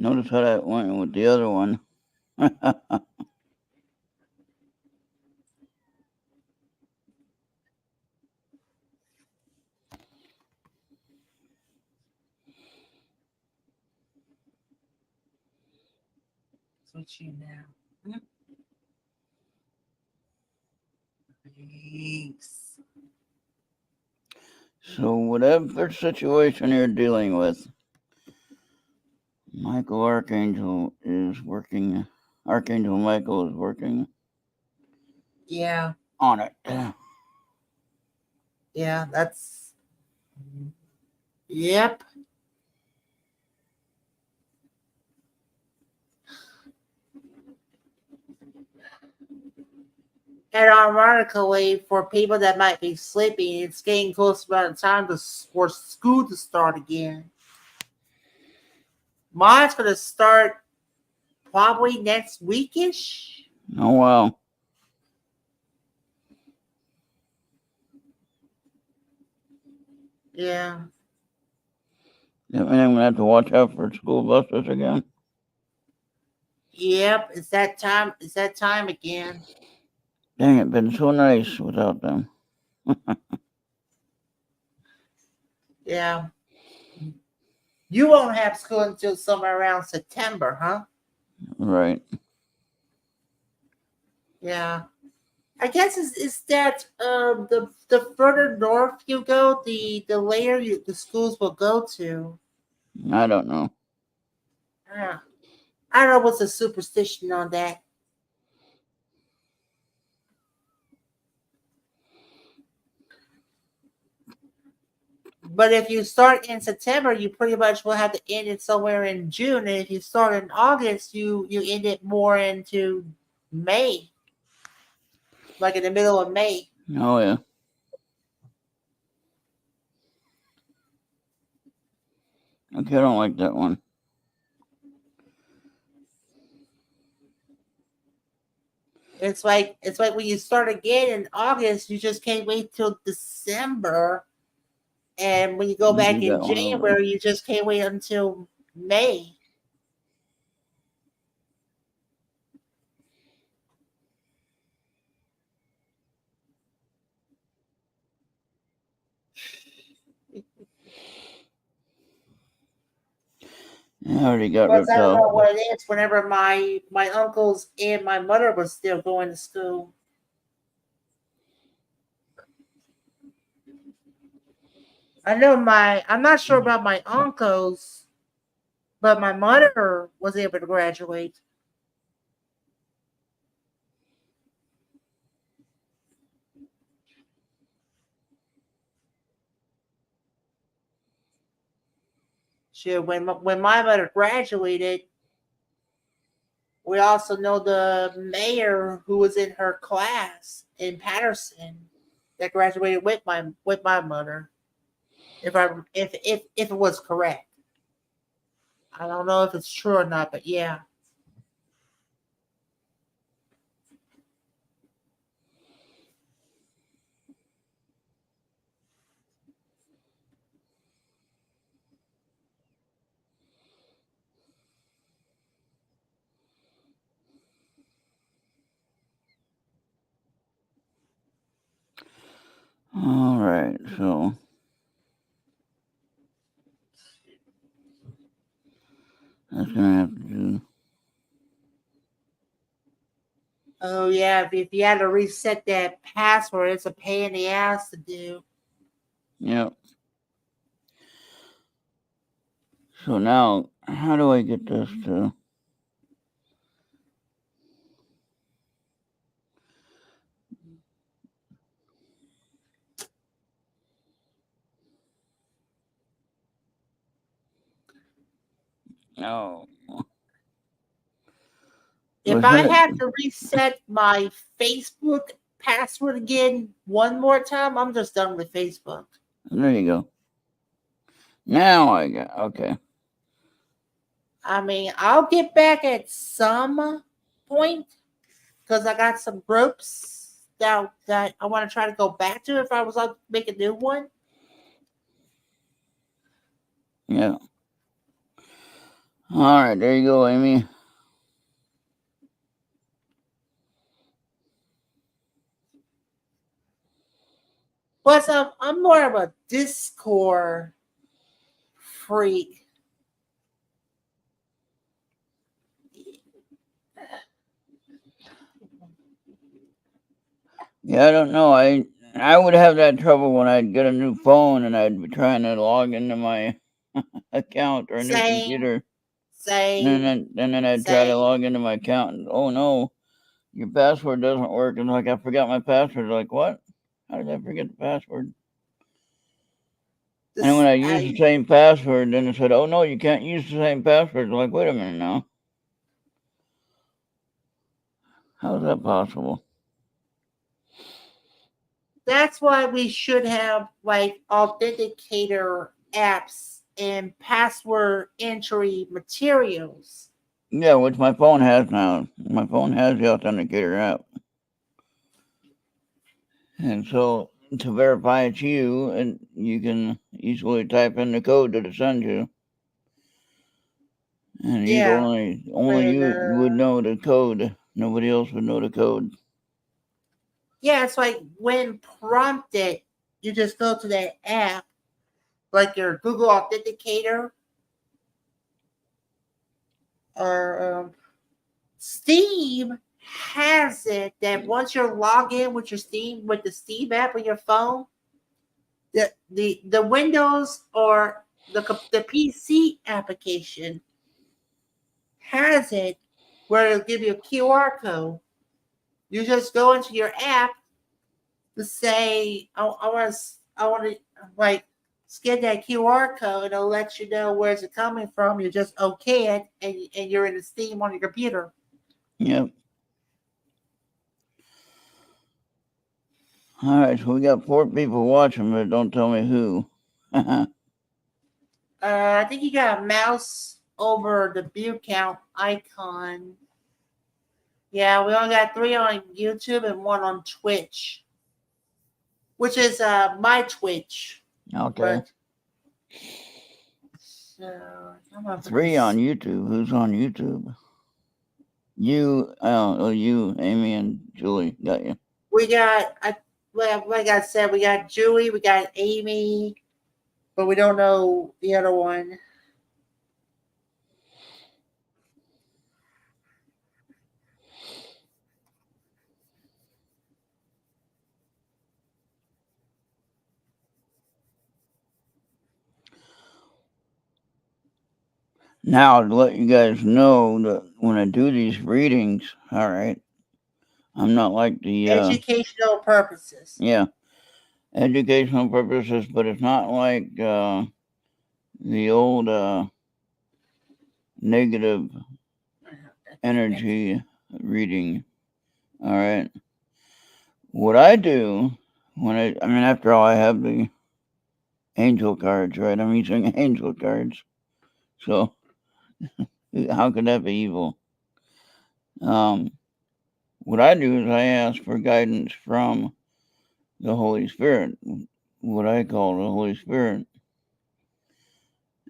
Notice how that went with the other one. Switch you now. Peace. So whatever situation you're dealing with, Michael Archangel is working. Archangel Michael is working Yeah, on it. yeah, that's yep. And ironically, for people that might be sleeping, it's getting close about the time for school to start again. Mine's going to start probably next weekish. Oh wow. Yeah. And I'm gonna have to watch out for school buses again. Yep. It's that time. It's that time again. Dang, it's been so nice without them. Yeah. You won't have school until somewhere around September, huh? Right. Yeah. I guess is that the further north you go, the later the schools will go to. I don't know. Yeah. I don't know what's the superstition on that. But if you start in September, you pretty much will have to end it somewhere in June. And if you start in August, you end it more into May, like in the middle of May. Oh yeah. Okay, I don't like that one. It's like when you start again in August, you just can't wait till December. And when you go Let me back do in that one over. January, you just can't wait until May. I already got Plus, ripped I don't off. know what it is. Whenever my uncles and my mother was still going to school, I'm not sure about my uncles, but my mother was able to graduate. When my mother graduated, we also know the mayor who was in her class in Patterson that graduated with my mother. If it was correct, I don't know if it's true or not, but yeah. All right, so that's gonna have to do. Oh yeah, if you had to reset that password, it's a pain in the ass to do. Yep. So now, how do I get this to? Oh, If was I that? have to reset my Facebook password again one more time, I'm just done with Facebook. There you go. Now I got okay. I mean, I'll get back at some point because I got some groups that I want to try to go back to if I was to make a new one. Yeah. All right, there you go, Amy. Plus, I'm more of a Discord freak. Yeah, I don't know. I would have that trouble when I'd get a new phone and I'd be trying to log into my account or a new Same, computer, same, and then I'd try to same. log into my account. And, oh no, your password doesn't work. And like I forgot my password. Like what? How did I forget the password? And when This I used the I same password, then it said, "Oh no, you can't use the same password." I'm like, wait a minute now. How is that possible? That's why we should have like authenticator apps and password entry materials. Yeah, which my phone has now. My phone has the authenticator app. And so to verify it's you, and you can easily type in the code that it sends you. And you'd Yeah. only When, you would know the code. Nobody else would know the code. yeah, it's like when prompted, you just go to that app, like your Google Authenticator or Steam has it that once you're logged in with your Steam with the Steam app on your phone, the Windows or the PC application has it where it'll give you a QR code. You just go into your app to say, I want to like scan that QR code. It'll let you know where's it coming from. You just okay it, and you're in the Steam on your computer. Yep. All right, so we got 4 people watching, but don't tell me who. I think you got a mouse over the view count icon. Yeah, we only got 3 on YouTube and 1 on Twitch, which is my Twitch. Okay. But so I'm gonna put 3 this. on YouTube. Who's on YouTube? You, you, Amy, and Julie. Got you. We got, like I said, we got Julie, we got Amy, but we don't know the other one. Now, to let you guys know that when I do these readings, all right, I'm not like the, Educational purposes. yeah, educational purposes, but it's not like the old negative energy reading. All right. What I do when I mean, after all, I have the angel cards, right? I'm using angel cards. So, how could that be evil? What I do is I ask for guidance from the Holy Spirit, what I call the Holy Spirit.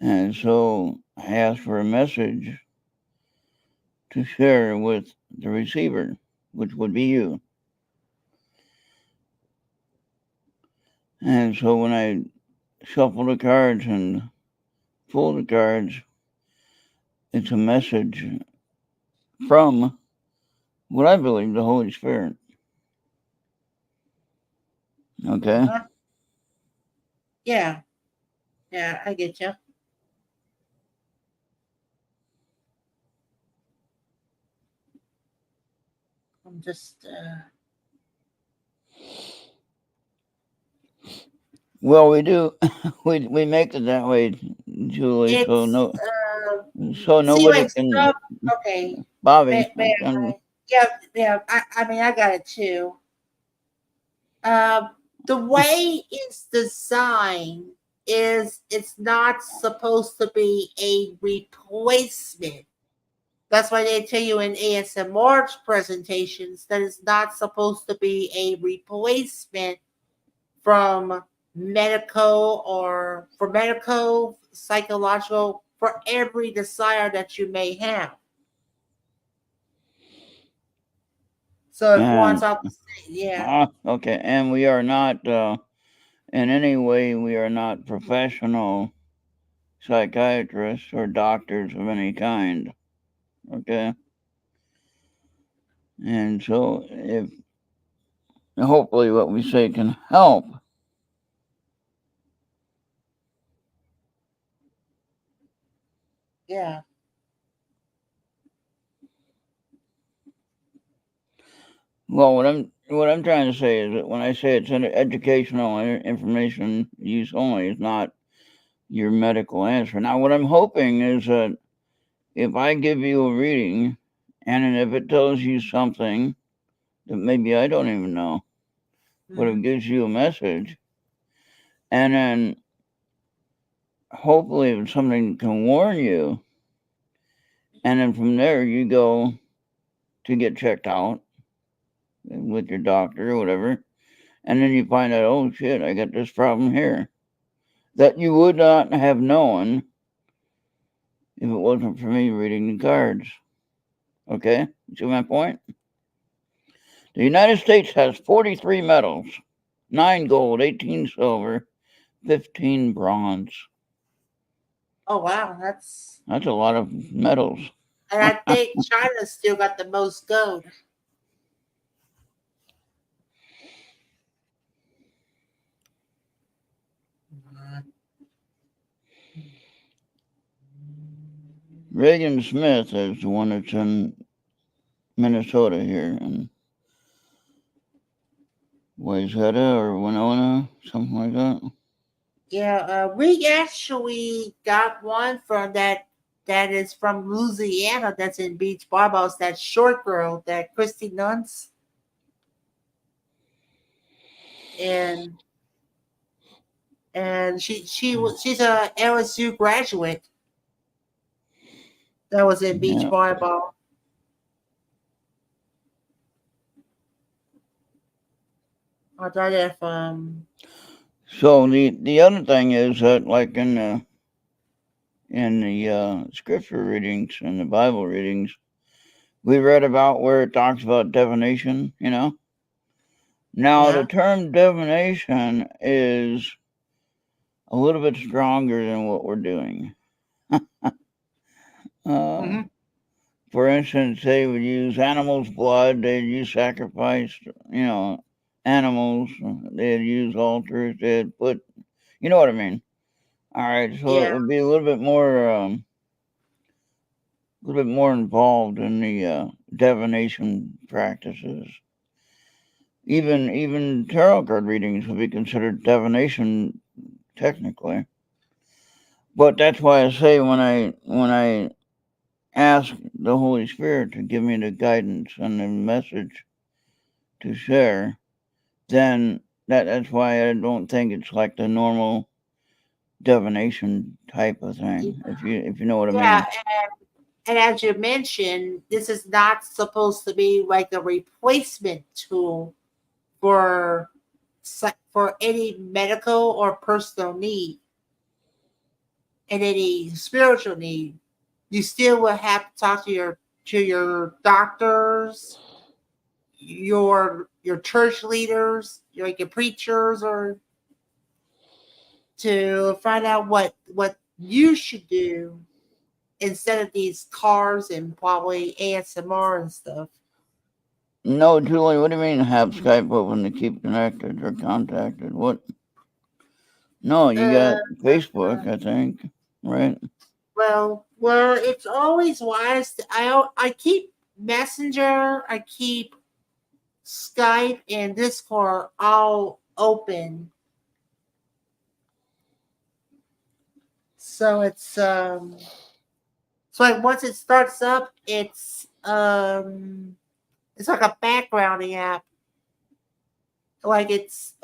And so I ask for a message to share with the receiver, which would be you. And so when I shuffle the cards and pull the cards, it's a message from what I believe the Holy Spirit. Okay? Uh-huh. Yeah, yeah, I get you. I'm just. Well, we do. We make it that way, Julie. It's So see nobody like can. stuff. Okay, Bobby, yeah, yeah. I mean, I got it too. Um, the way it's designed is it's not supposed to be a replacement. That's why they tell you in ASMR presentations that it's not supposed to be a replacement from medical or for medical, psychological, for every desire that you may have. So if one's and out the same, yeah. okay, and we are not in any way. We are not professional psychiatrists or doctors of any kind. Okay, and so if hopefully what we say can help. Yeah. Well, what I'm trying to say is that when I say it's an educational information use only, it's not your medical answer. Now, what I'm hoping is that if I give you a reading, and if it tells you something that maybe I don't even know, but it gives you a message, and then hopefully if something can warn you, and then from there you go to get checked out with your doctor or whatever, And then you find out, oh shit, I got this problem here. That you would not have known if it wasn't for me reading the cards. Okay? See my point? The United States has 43 medals, 9 gold, 18 silver, 15 bronze. Oh wow, that's a lot of medals. And I think China still got the most gold. Reagan Smith is the one that's in Minnesota here, and Wayzata or Winona, something like that. Yeah, we actually got one from that is from Louisiana. That's in Beach Barbos. That short girl, that Christy Nuns, and she's a LSU graduate. That was in Beach Barbos. I thought if So the other thing is that, like in the scripture readings and the Bible readings, we read about where it talks about divination. Now the term divination is a little bit stronger than what we're doing. For instance, they would use animals' blood. They'd use sacrificed, animals. They'd use altars. They'd put, you know what I mean. All right, so it would be a little bit more involved in the divination practices. Even tarot card readings would be considered divination technically. But that's why I say when I ask the Holy Spirit to give me the guidance and the message to share, then that's why I don't think it's like the normal divination type of thing, if you know what I mean. Yeah, and as you mentioned, this is not supposed to be like a replacement tool for any medical or personal need and any spiritual need. You still will have to talk to your doctors, your church leaders, your preachers, or to find out what you should do instead of these cars and probably ASMR and stuff. No, Julie, what do you mean have Skype open to keep connected or contacted? What? No, you got Facebook, I think, right? Well, it's always wise. I keep Messenger, I keep Skype and Discord all open. So it's so like once it starts up, it's like a backgrounding app. Like it's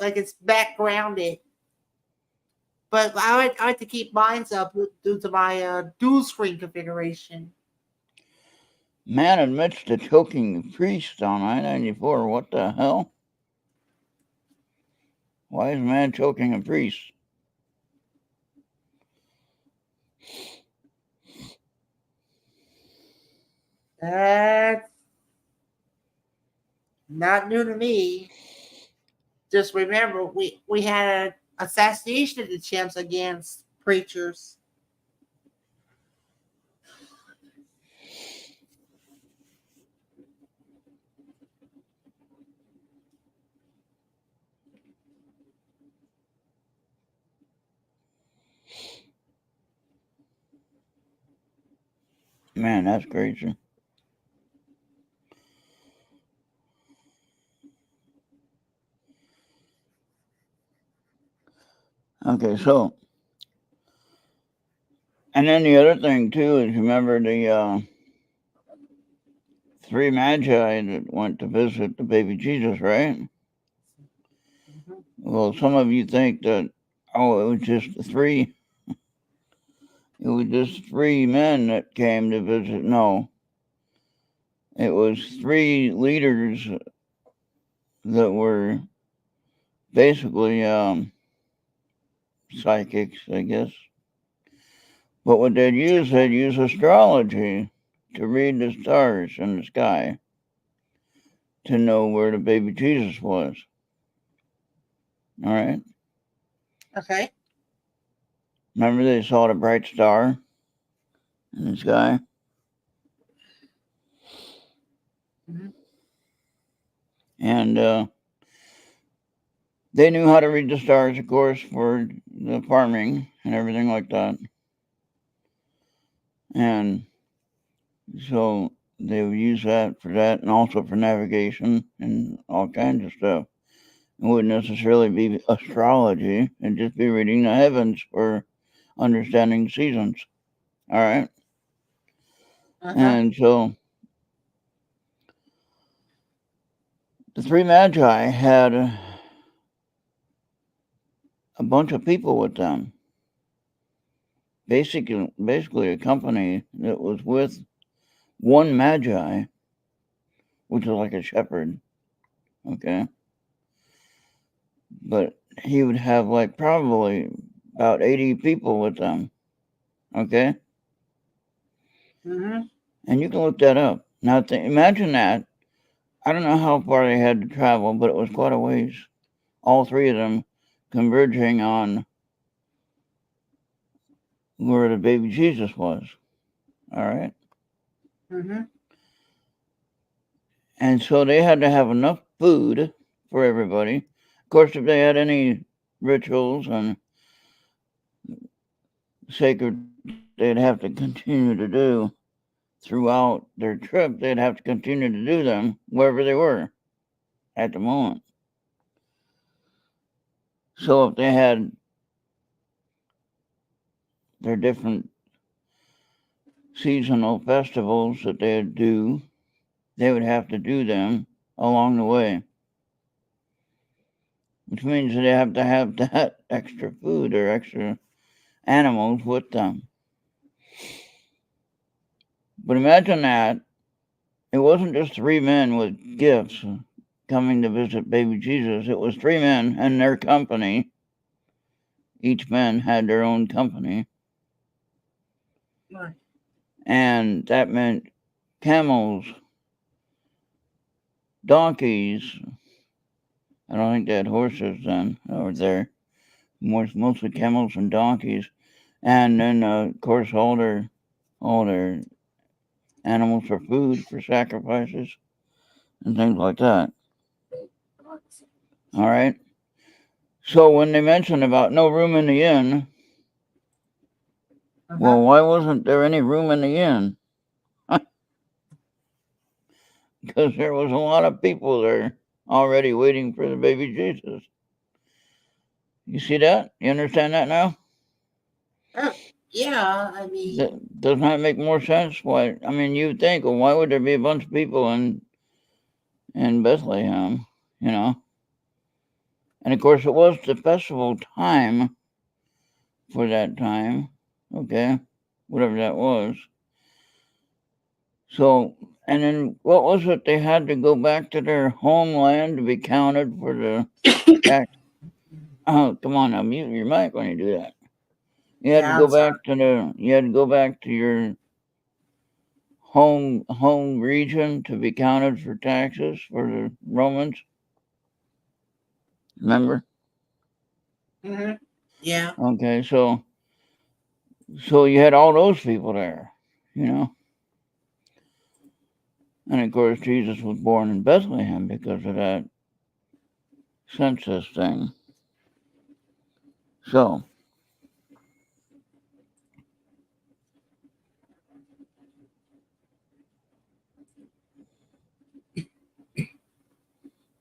backgrounded. But I like to keep mine up due to my dual screen configuration. Man admits to choking the priest on I-94. What the hell? Why is a man choking a priest? That's not new to me. Just remember, we had an assassination attempts against preachers. Man, that's crazy. Okay, so, and then the other thing too is, remember the 3 magi that went to visit the baby Jesus, right? Mm-hmm. Well, some of you think that, oh, it was just 3. It was just 3 men that came to visit. No, it was 3 leaders that were basically psychics, I guess. But what they'd use astrology to read the stars in the sky to know where the baby Jesus was. All right. Okay. Remember they saw the bright star in the sky? Mm-hmm. And they knew how to read the stars, of course, for the farming and everything like that. And so they would use that for that and also for navigation and all kinds of stuff. It wouldn't necessarily be astrology, it'd just be reading the heavens for understanding seasons. All right. And so the three magi had a bunch of people with them. Basically a company that was with one magi, which is like a shepherd. Okay. But he would have like probably about 80 people with them. Okay. Mm-hmm. And you can look that up. Now, imagine that. I don't know how far they had to travel, but it was quite a ways. All three of them converging on where the baby Jesus was. All right. Mm-hmm. And so they had to have enough food for everybody. Of course, if they had any rituals and sacred they'd have to continue to do throughout their trip, they'd have to continue to do them wherever they were at the moment. So if they had their different seasonal festivals that they'd do, they would have to do them along the way. Which means they have to have that extra food or extra animals with them. But imagine that. It wasn't just three men with gifts coming to visit baby Jesus. It was three men and their company. Each man had their own company. Right. And that meant camels, donkeys. I don't think they had horses then over there. Mostly camels and donkeys. And then, of course, all their animals for food, for sacrifices, and things like that. All right. So when they mentioned about no room in the inn, well, why wasn't there any room in the inn? Because there was a lot of people there already waiting for the baby Jesus. You see that? You understand that now? Yeah, I mean, Doesn't that make more sense? Why? I mean, you'd think, well, why would there be a bunch of people in Bethlehem? You know. And of course, it was the festival time for that time. Okay, whatever that was. So, and then what was it? They had to go back to their homeland to be counted for the tax. Oh, come on now, mute your mic when you do that. You had to yeah, go back to your home region to be counted for taxes for the Romans. Remember? Mm-hmm. Yeah. Okay, so you had all those people there, you know. And of course, Jesus was born in Bethlehem because of that census thing. So,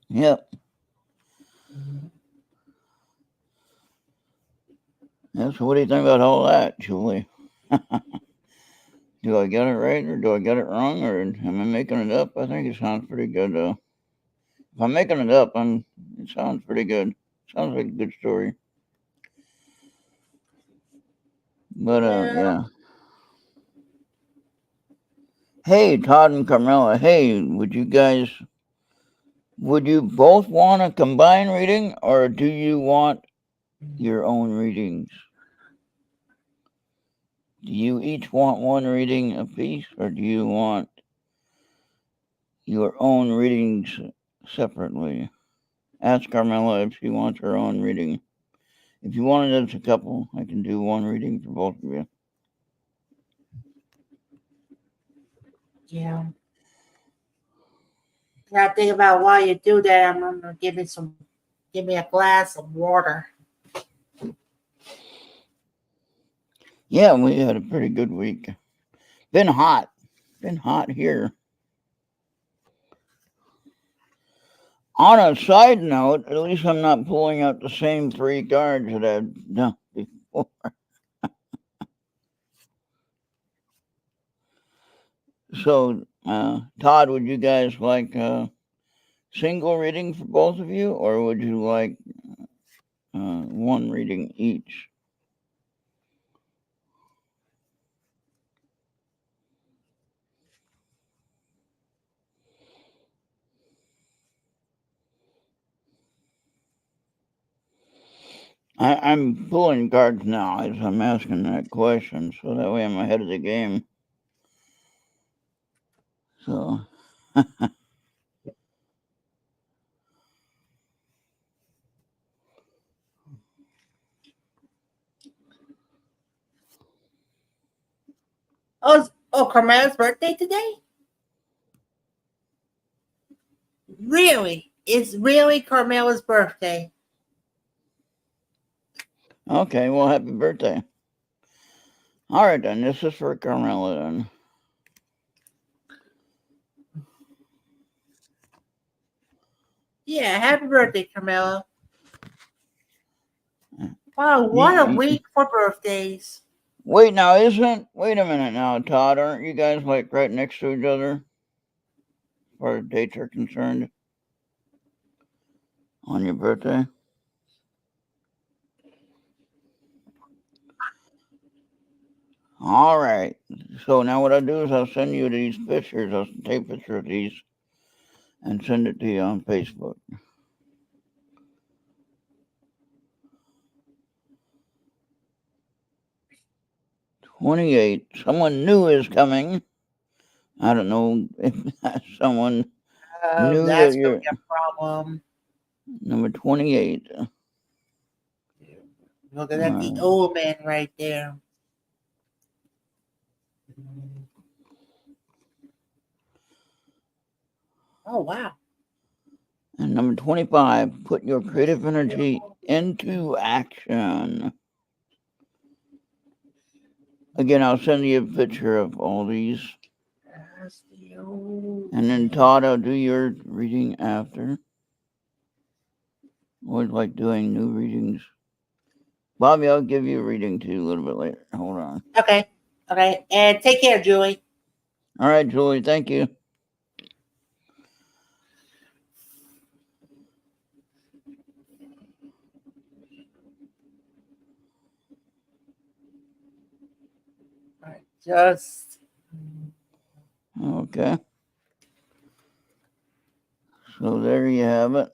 yep. Yeah, so what do you think about all that, Julie? Do I get it right or do I get it wrong or am I making it up? I think it sounds pretty good though. If I'm making it up, it sounds pretty good. Sounds like a good story. But yeah. Hey, Todd and Carmela. Hey, would you guys Would you both want a combined reading, or do you want your own readings? Do you each want one reading apiece, or do you want your own readings separately? Ask Carmela if she wants her own reading. If you want it as a couple, I can do one reading for both of you. Yeah. Now think about why you do that. I'm gonna give me a glass of water. Yeah, we had a pretty good week. Been hot. Been hot here. On a side note, at least I'm not pulling out the same 3 cards that I've done before. So, Todd, would you guys like a single reading for both of you, or would you like one reading each? I'm pulling cards now as I'm asking that question, so that way I'm ahead of the game. So, Carmela's birthday today? Really? It's really Carmela's birthday. okay, well, happy birthday. All right, then, this is for Carmela, then. Yeah, happy birthday, Carmela. Wow, what a week for birthdays. Wait a minute now, Todd, aren't you guys like right next to each other? As far as dates are concerned? On your birthday? All right. So now what I'll do is I'll send you these pictures. I'll take a picture of these and send it to you on Facebook. $28. Someone new is coming. I don't know if someone knew that That's gonna you're be a problem. number 28. Looking at the old man right there. Oh wow. And number 25, put your creative energy into action. Again, I'll send you a picture of all these. And then Todd, I'll do your reading after. Always like doing new readings. Bobby, I'll give you a reading too a little bit later. Hold on. Okay. Okay. And take care, Julie. All right, Julie, thank you. Just Okay. So there you have it.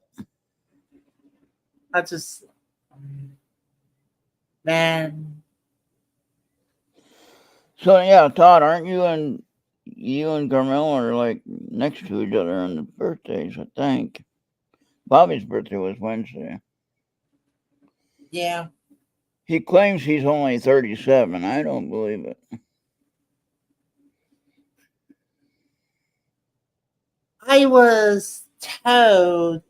I just man. So yeah, Todd, aren't you and Carmel are like next to each other on the birthdays, I think. Bobby's birthday was Wednesday. Yeah. He claims he's only 37. I don't believe it. I was told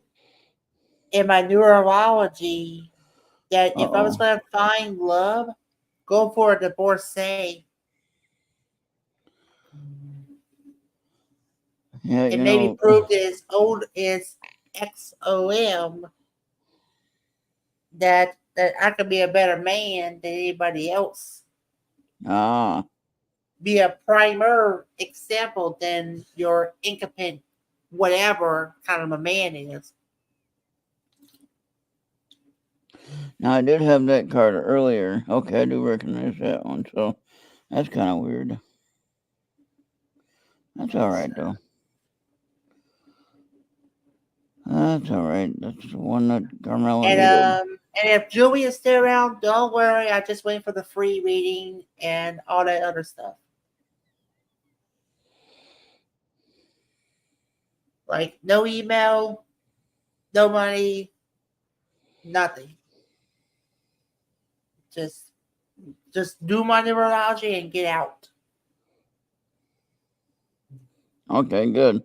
in my neurology that if I was going to find love, go for a divorcee. Yeah, and maybe prove to his old as XOM that I could be a better man than anybody else. Be a primer example than your incompetent whatever kind of a man is. Now I did have that card earlier. Okay, I do recognize that one, so that's kind of weird. That's all right though. That's all right. That's the one that Carmela And needed. if Julie is still around, don't worry. I just waiting for the free reading and all that other stuff. Like no email, no money, nothing. Just do my numerology and get out. Okay, good.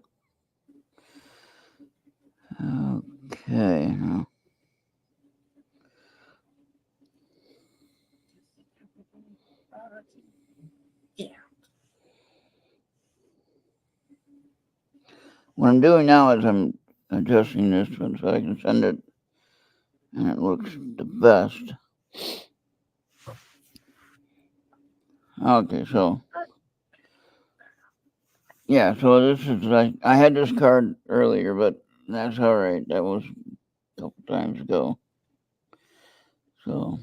Okay. Now, Yeah. what I'm doing now is I'm adjusting this one so I can send it, and it looks the best. Okay, so yeah, so this is like I had this card earlier, but that's all right. That was a couple times ago. So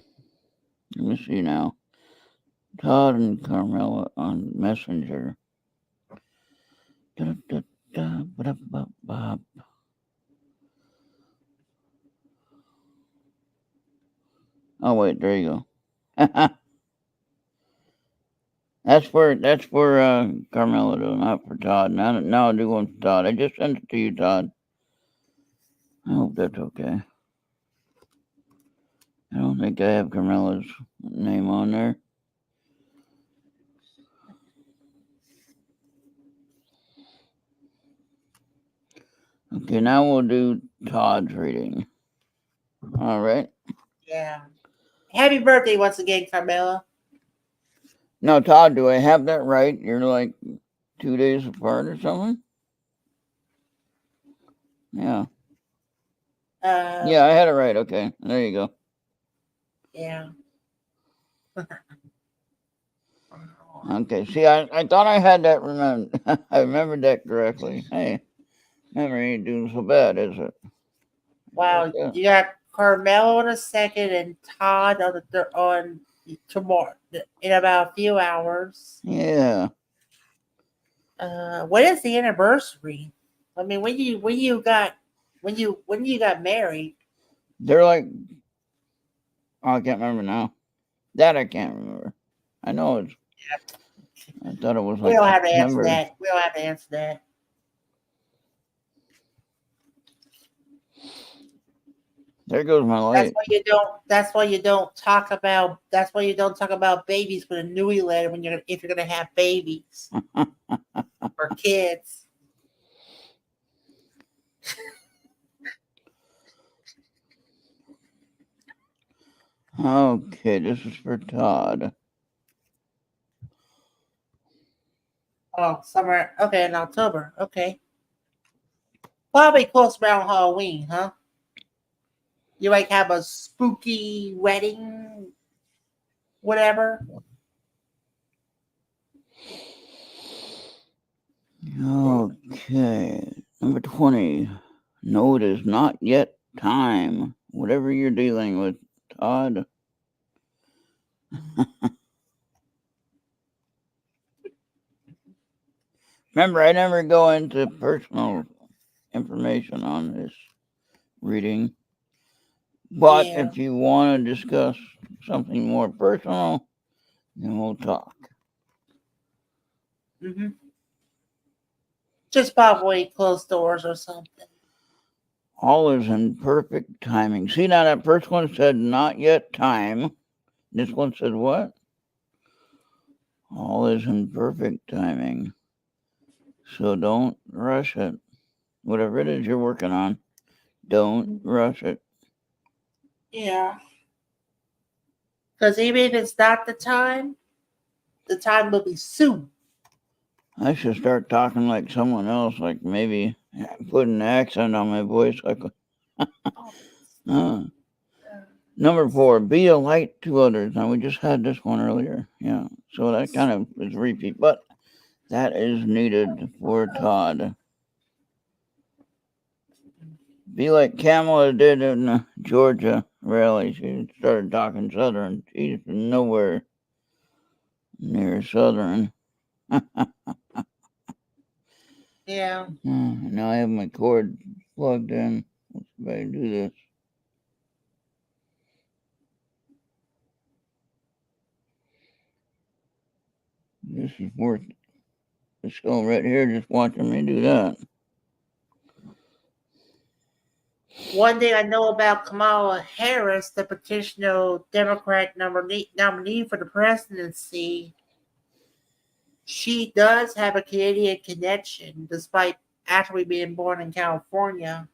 let me see now. Todd and Carmela on Messenger. Da-da-da-da-ba-da-ba-ba. Oh wait, there you go. That's for Carmela though, not for Todd. Now I'll do one for Todd. I just sent it to you, Todd. I hope that's okay. I don't think I have Carmela's name on there. Okay, now we'll do Todd's reading. All right. Yeah. Happy birthday once again, Carmela. Now, Todd, do I have that right? You're like 2 days apart or something? Yeah. Yeah, I had it right. Okay, there you go. Yeah. Okay, see, I thought I had that remembered. I remembered that correctly. Hey, memory ain't doing so bad, is it? Wow, Okay. you got Carmelo on the second and Todd on on tomorrow in about a few hours. Yeah. What is the anniversary? I mean, when you got married? They're like, oh, I can't remember now. That I can't remember. I know it's. I thought it was We like don't have to answer September. that. We don't have to answer that. There goes my That's light. why you don't. That's why you don't talk about. That's why you don't talk about babies with a newlywed when if you're gonna have babies or kids. Okay, this is for Todd. Oh, summer. Okay, in October. Okay, probably close around Halloween, huh? You like have a spooky wedding, whatever. Okay, number 20. No, it is not yet time. Whatever you're dealing with, Todd. Remember, I never go into personal information on this reading. But Yeah. if you want to discuss something more personal, then we'll talk. Mm-hmm. Just probably closed doors or something. All is in perfect timing. See, now that first one said not yet time. This one said what? All is in perfect timing. So don't rush it. Whatever it is you're working on, don't rush it. Yeah. Because even if it's not the time will be soon. I should start talking like someone else, like maybe put an accent on my voice. Like, Number 4, be a light to others. Now, we just had this one earlier. Yeah. So that kind of is repeat, but that is needed for Todd. Be like Kamala did in the Georgia rally. She started talking Southern. She's nowhere near Southern. Yeah. Now I have my cord plugged in. Let's see if I can do this. This is worth the show right here, just watching me do that. One thing I know about Kamala Harris, the petitional Democrat nominee for the presidency, she does have a Canadian connection, despite actually being born in California.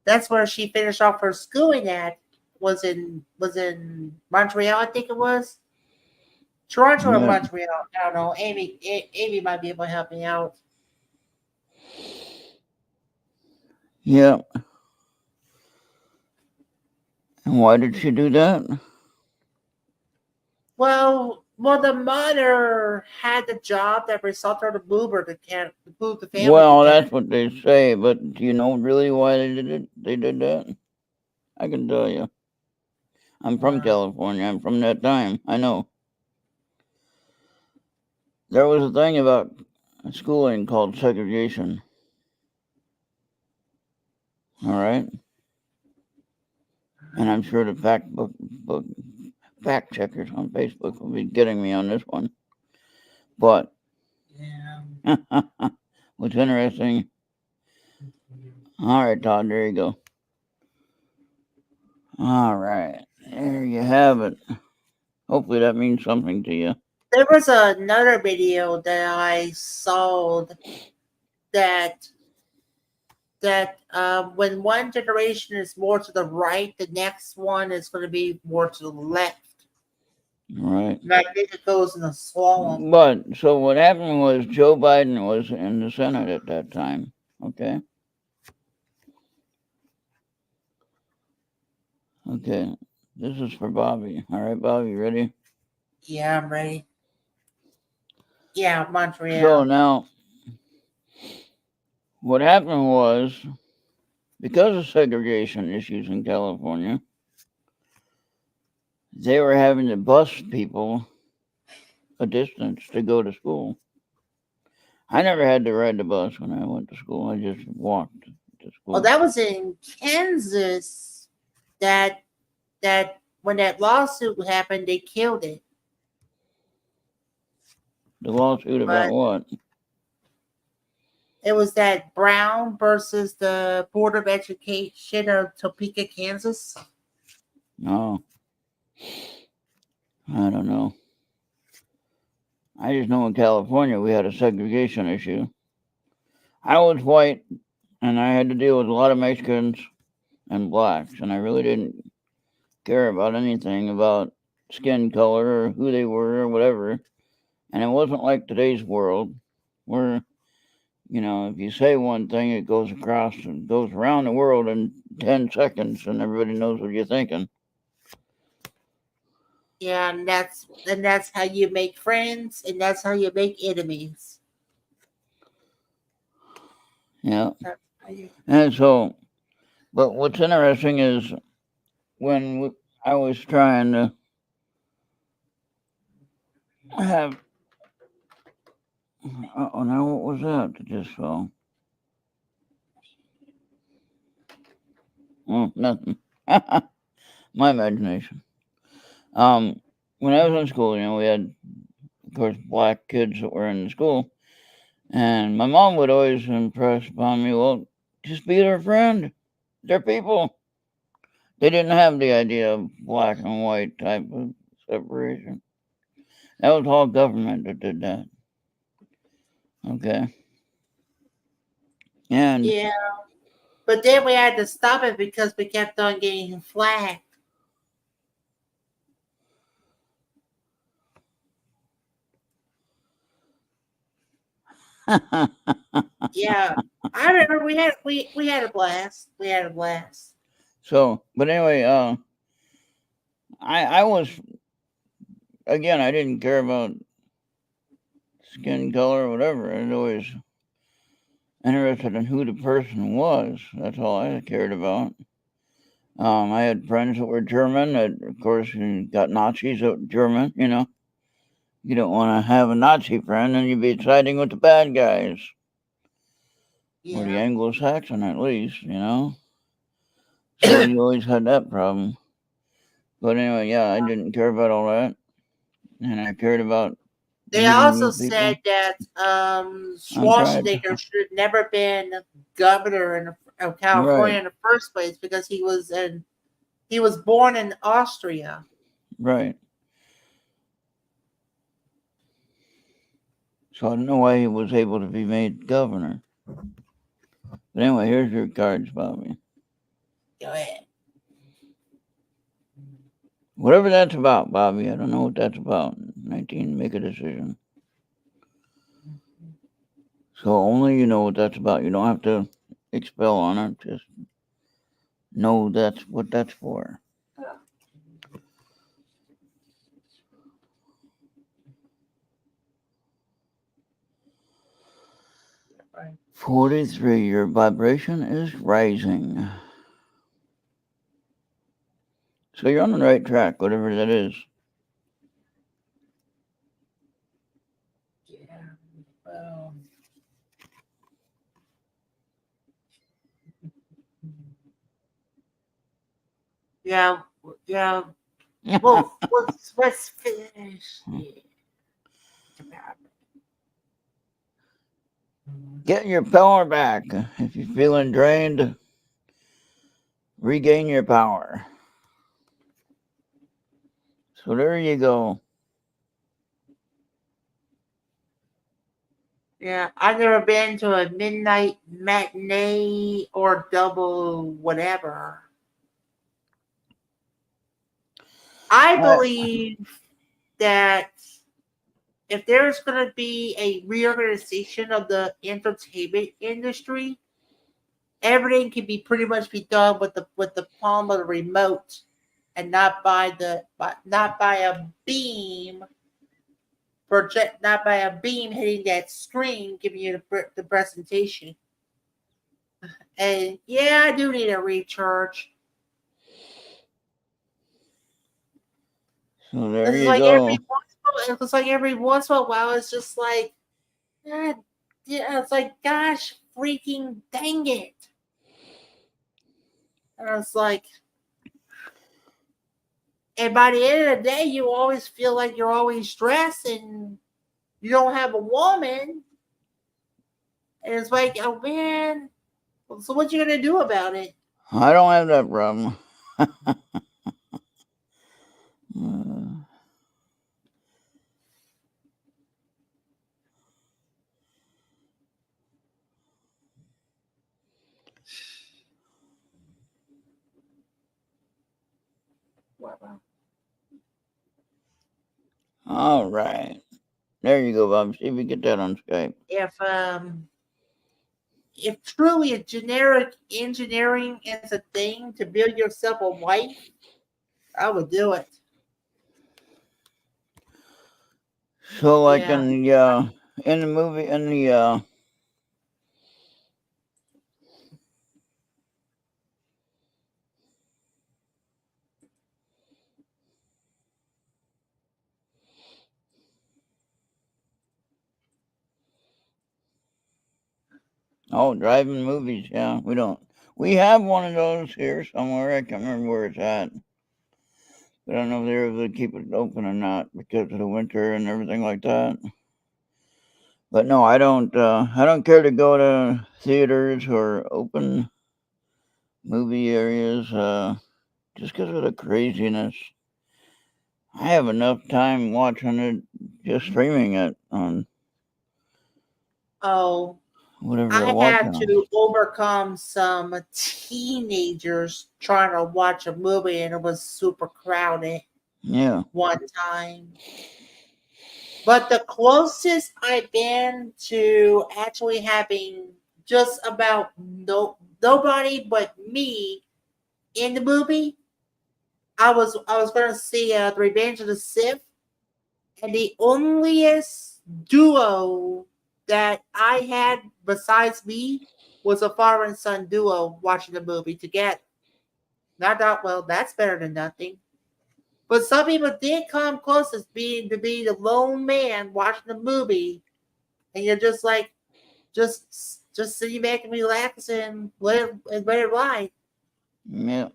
That's where she finished off her schooling at. Was in Montreal, I think it was. Toronto or Yeah. Montreal. I don't know. Amy might be able to help me out. Yeah. And why did she do that? Well, the mother had the job that resulted in move the family to Well, Canada. that's what they say, but do you know really why they did it? They did that? I can tell you. I'm from California. I'm from that time. I know. There was a thing about schooling called segregation. All right? And I'm sure the fact checkers on Facebook will be getting me on this one. But Yeah. what's interesting. All right, Todd, there you go. All right, there you have it. Hopefully that means something to you. There was another video that I saw that when one generation is more to the right, the next one is going to be more to the left. Right. And I think it goes in a slalom. But so what happened was Joe Biden was in the Senate at that time. Okay. Okay. This is for Bobby. All right, Bobby, ready? Yeah, I'm ready. Yeah, Montreal. So now, what happened was, because of segregation issues in California, they were having to bus people a distance to go to school. I never had to ride the bus when I went to school. I just walked to school. Well, that was in Kansas. That when that lawsuit happened, they killed it. The lawsuit about what? It was that Brown versus the Board of Education of Topeka, Kansas. No. I don't know. I just know in California we had a segregation issue. I was white and I had to deal with a lot of Mexicans and blacks, and I really didn't care about anything about skin color or who they were or whatever. And it wasn't like today's world where, if you say one thing, it goes across and goes around the world in 10 seconds and everybody knows what you're thinking. Yeah, and that's how you make friends, and that's how you make enemies. Yeah. And so, but what's interesting is when I was trying to have, oh, now what was that that just fell? Oh, nothing. My imagination. When I was in school, we had, of course, black kids that were in the school, and my mom would always impress upon me, well, just be their friend. They're people. They didn't have the idea of black and white type of separation. That was all government that did that. Okay. And yeah, but then we had to stop it because we kept on getting flagged. Yeah, I remember we had a blast. We had a blast. So, but anyway, I was, again, I didn't care about skin color or whatever. I was always interested in who the person was. That's all I cared about. I had friends that were German that, of course, got Nazis that were German, You don't want to have a Nazi friend and you'd be siding with the bad guys. Or the Yeah. Anglo-Saxon, at least, you know? So you always had that problem. But anyway, yeah, I didn't care about all that. And I cared about They meeting also new people said that on tribes. Schwarzenegger should have never been governor of Right, California in the first place because he was born in Austria. right. So I don't know why he was able to be made governor. But anyway, here's your cards, Bobby. Go ahead. Whatever that's about, Bobby, I don't know what that's about. 19, make a decision. So only you know what that's about. You don't have to expel on it. Just know that's what that's for. 43, your vibration is rising. So you're on the right track, whatever that is. Yeah, yeah. Well, let's finish. Get your power back. If you're feeling drained, regain your power. So there you go. Yeah, I've never been to a midnight matinee or double whatever. I believe that if there's going to be a reorganization of the entertainment industry, everything can be pretty much be done with the palm of the remote, and not by a beam not by a beam hitting that screen giving you the presentation. And yeah, I do need a recharge. So there you go. It's like every once in a while, it's just like, God, yeah, it's like, gosh, freaking dang it. And it's like, and by the end of the day, you always feel like you're always stressed and you don't have a woman. And it's like, oh man, so what you gonna do about it? I don't have that problem. Uh, all right. There you go, Bob. See if we get that on Skype. If truly a generic engineering is a thing to build yourself a wife, I would do it. So like Yeah. in the movie driving movies, yeah. We have one of those here somewhere. I can't remember where it's at. But I don't know if they're able to keep it open or not because of the winter and everything like that. But no, I don't care to go to theaters or open movie areas, just because of the craziness. I have enough time watching it, just streaming it on Oh, whatever I I watch it had on. to overcome some teenagers trying to watch a movie and it was super crowded Yeah. one time. But the closest I've been to actually having just about nobody but me in the movie, I was going to see the Revenge of the Sith, and the onlyest duo that I had besides me was a father and son duo watching the movie together. And I thought, well, that's better than nothing. But some people did come close to being the lone man watching the movie, and you're just like, just sitting back and relax and let it ride. Yeah.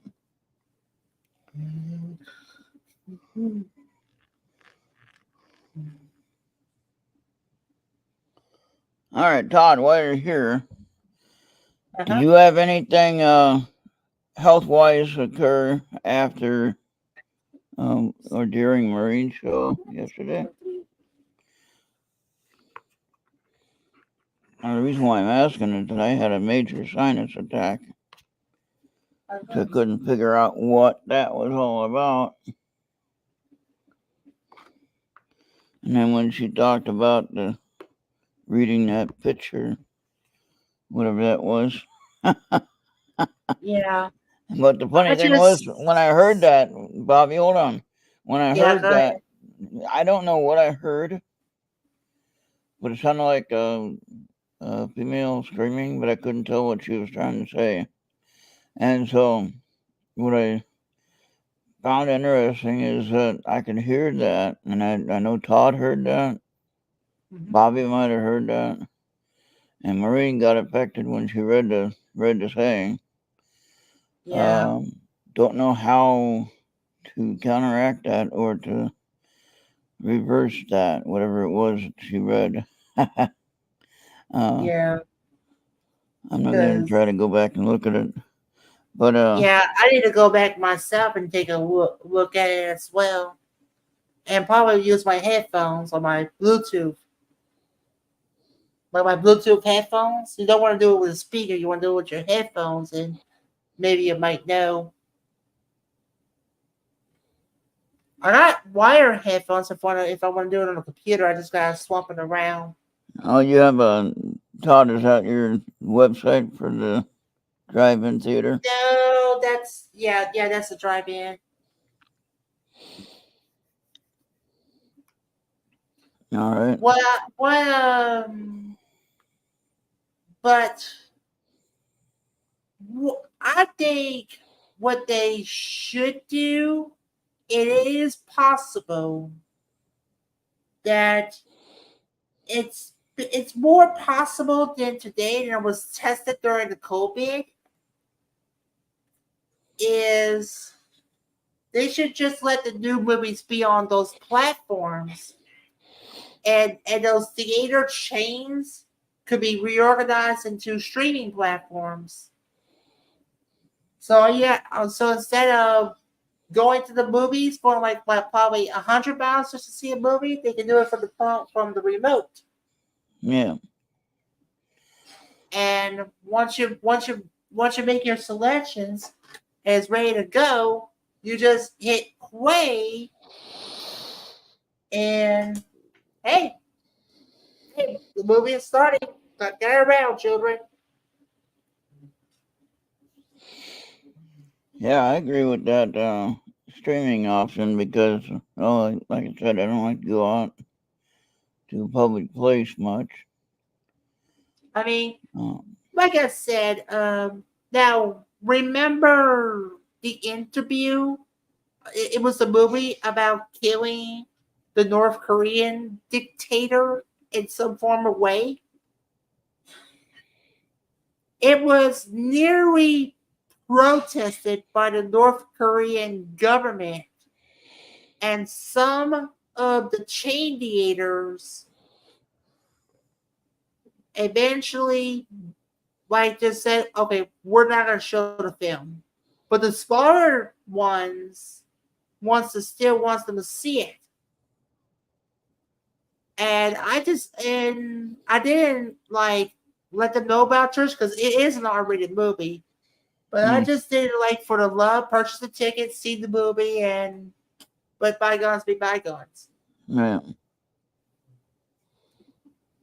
All right, Todd, while you're here, did Uh-huh. you have anything health-wise occur after or during Marine's show yesterday? The reason why I'm asking is that I had a major sinus attack. So I couldn't figure out what that was all about. And then when she talked about reading that picture, whatever that was. Yeah. But the funny I thing was, just when I heard that, Bobby, hold on. When I yeah. heard Go that, ahead. I don't know what I heard, but it sounded like a female screaming, but I couldn't tell what she was trying to say. And so what I found interesting is that I can hear that, and I know Todd heard that, Bobby might have heard that, and Maureen got affected when she read the saying. Yeah. Don't know how to counteract that or to reverse that, whatever it was that she read. Yeah. I'm not going to try to go back and look at it. But yeah, I need to go back myself and take a look at it as well. And probably use my headphones or my Bluetooth. Like my Bluetooth headphones. You don't want to do it with a speaker, you want to do it with your headphones, and maybe you might know. I got wire headphones if I want to do it on a computer. I just gotta swap it around. oh, you have a Todd, is that your website for the drive-in theater? No, that's that's a drive-in. All right. But I think what they should do, it is possible that it's more possible than today, and it was tested during the COVID, is they should just let the new movies be on those platforms, and those theater chains could be reorganized into streaming platforms. So yeah, so instead of going to the movies for like probably $100 just to see a movie, they can do it from the remote. Yeah. And once you make your selections and it's ready to go, you just hit play, and hey, the movie is starting. Get around, children. Yeah, I agree with that streaming option because, oh, like I said, I don't like to go out to a public place much. I mean, like I said, now remember the interview? It was a movie about killing the North Korean dictator in some form of way. It was nearly protested by the North Korean government, and some of the chain theaters eventually like just said, okay, we're not going to show the film. But the smaller ones still wants them to see it. And I didn't like let them know about church because it is an R-rated movie. But I just did it like for the love, purchase the ticket, see the movie, and let bygones be bygones. Yeah.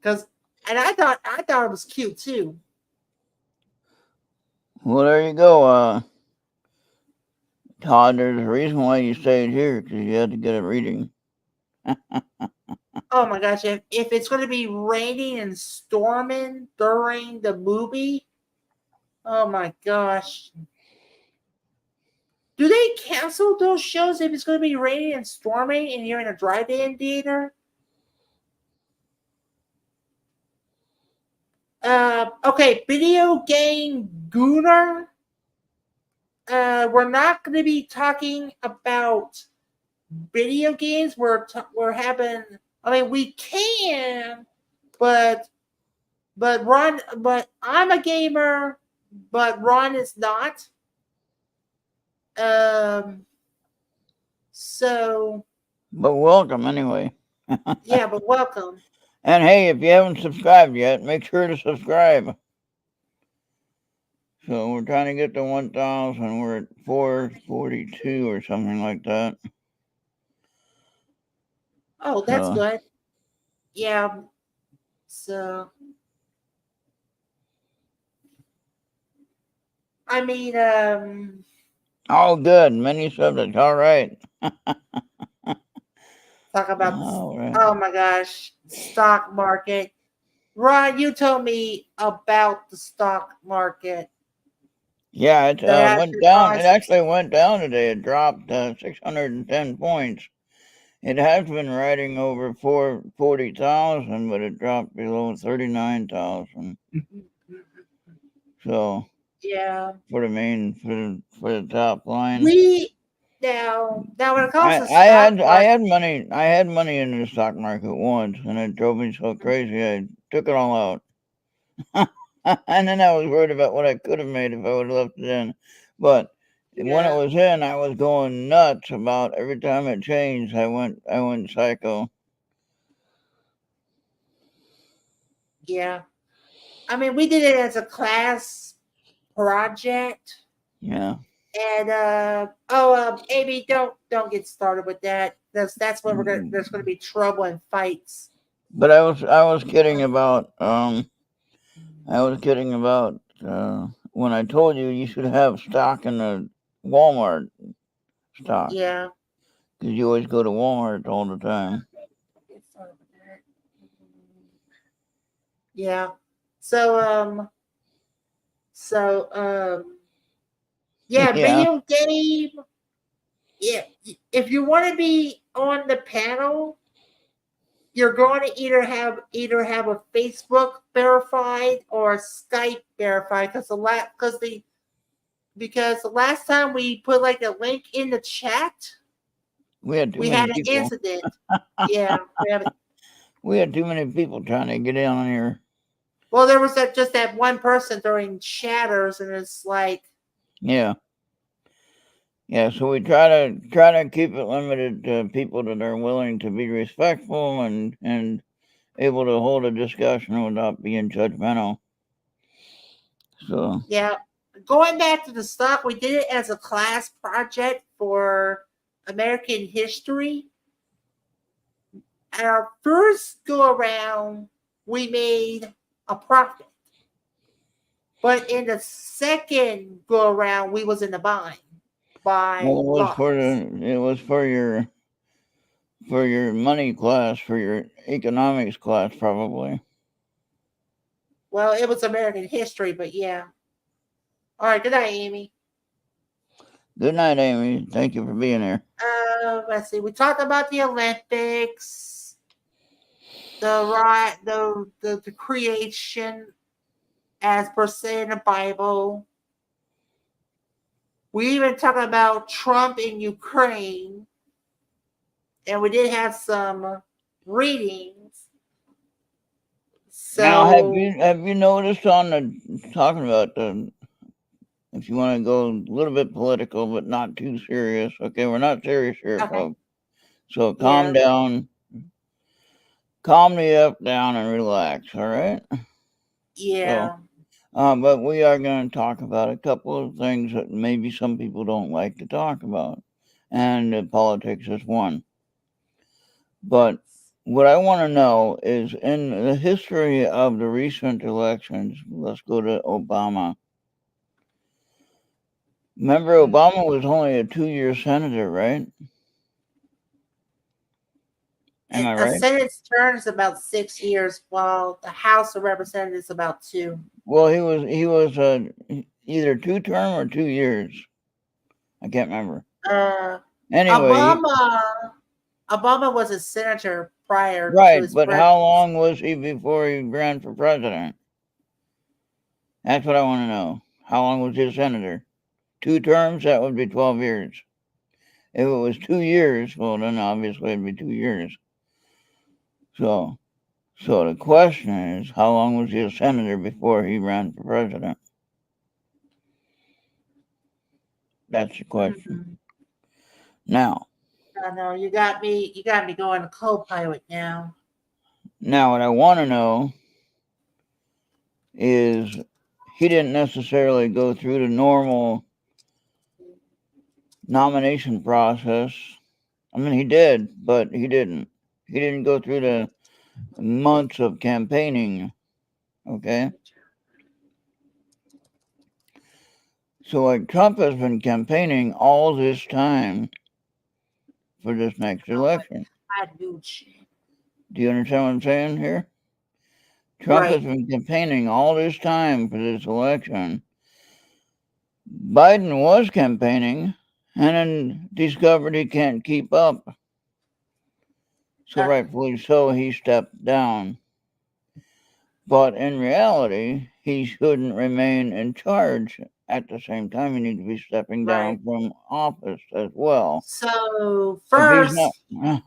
And I thought it was cute too. Well, there you go, Todd. There's a reason why you stayed here because you had to get a reading. Oh my gosh! If it's going to be raining and storming during the movie, oh my gosh! Do they cancel those shows if it's going to be raining and storming and you're in a drive-in theater? Okay, Video Game Gooner. We're not going to be talking about video games. We're having. I mean, we can, but Ron. But I'm a gamer, but Ron is not. So. But welcome anyway. Yeah, but welcome. And hey, if you haven't subscribed yet, make sure to subscribe. So we're trying to get to 1,000. We're at 442 or something like that. Oh, that's good. Yeah. So, I mean, oh, good. Many subjects. All right. talk about. Right. Oh my gosh, stock market. Ron, you told me about the stock market. Yeah, it went down. It actually went down today. It dropped 610 points. It has been riding over 40,000, but it dropped below 39,000. So yeah, for the top line. Now when it comes to I had money in the stock market once, and it drove me so crazy. I took it all out. And then I was worried about what I could have made if I would have left it in. But when it was in, I was going nuts about every time it changed. I went psycho. Yeah, I mean, we did it as a class project. Yeah. And Amy, don't get started with that. That's when there's gonna be trouble and fights. But I was kidding about when I told you should have stock in the Walmart stock. Yeah. Because you always go to Walmart all the time. Yeah. So yeah, video game. Yeah, if you want to be on the panel, you're going to either have a Facebook verified or a Skype verified because the last time we put like a link in the chat, we had an incident. Yeah, we had too many people trying to get in on here. Well, there was just that one person during chatters, and it's like. Yeah. Yeah, so we try to keep it limited to people that are willing to be respectful and able to hold a discussion without being judgmental. So yeah, going back to the stock, we did it as a class project for American history. Our first go around, we made a profit, but in the second go around, we was in the bind. It was for your money class, for your economics class, probably. Well, it was American history, but yeah. All right, good night, Amy. Good night, Amy. Thank you for being here. Let's see. We talked about the Olympics, the creation as per se in the Bible. We even talked about Trump in Ukraine, and we did have some readings. So now, have you noticed talking about if you want to go a little bit political but not too serious? Okay, we're not serious here, folks. So calm down, calm the F down, and relax. All right. Yeah. But we are going to talk about a couple of things that maybe some people don't like to talk about, and politics is one. But what I want to know is, in the history of the recent elections, let's go to Obama. Remember, Obama was only a 2-year senator, right? Am I right? A Senate's term is about 6 years, while the House of Representatives about 2. Well, he was either 2-term or 2 years. I can't remember. Uh, Anyway, Obama was a senator prior to right, his but how presidency. long was he before he ran for president? That's what I want to know. How long was he a senator? 2 terms, that would be 12 years. If it was 2 years, well, then obviously it'd be 2 years. So the question is, how long was he a senator before he ran for president? That's the question. Mm-hmm. Now, No, you got me going to co-pilot now. what I want to know is he didn't necessarily go through the normal nomination process. I mean, he did, but he didn't. He didn't go through the months of campaigning. Okay? So, like, Trump has been campaigning all this time for this next election. Do you understand what I'm saying here? Trump has Right. been campaigning all this time for this election. Biden was campaigning and then discovered he can't keep up. So, rightfully so, he stepped down. But in reality, he shouldn't remain in charge. At the same time, he needs to be stepping down from office as well. So If he's first, not,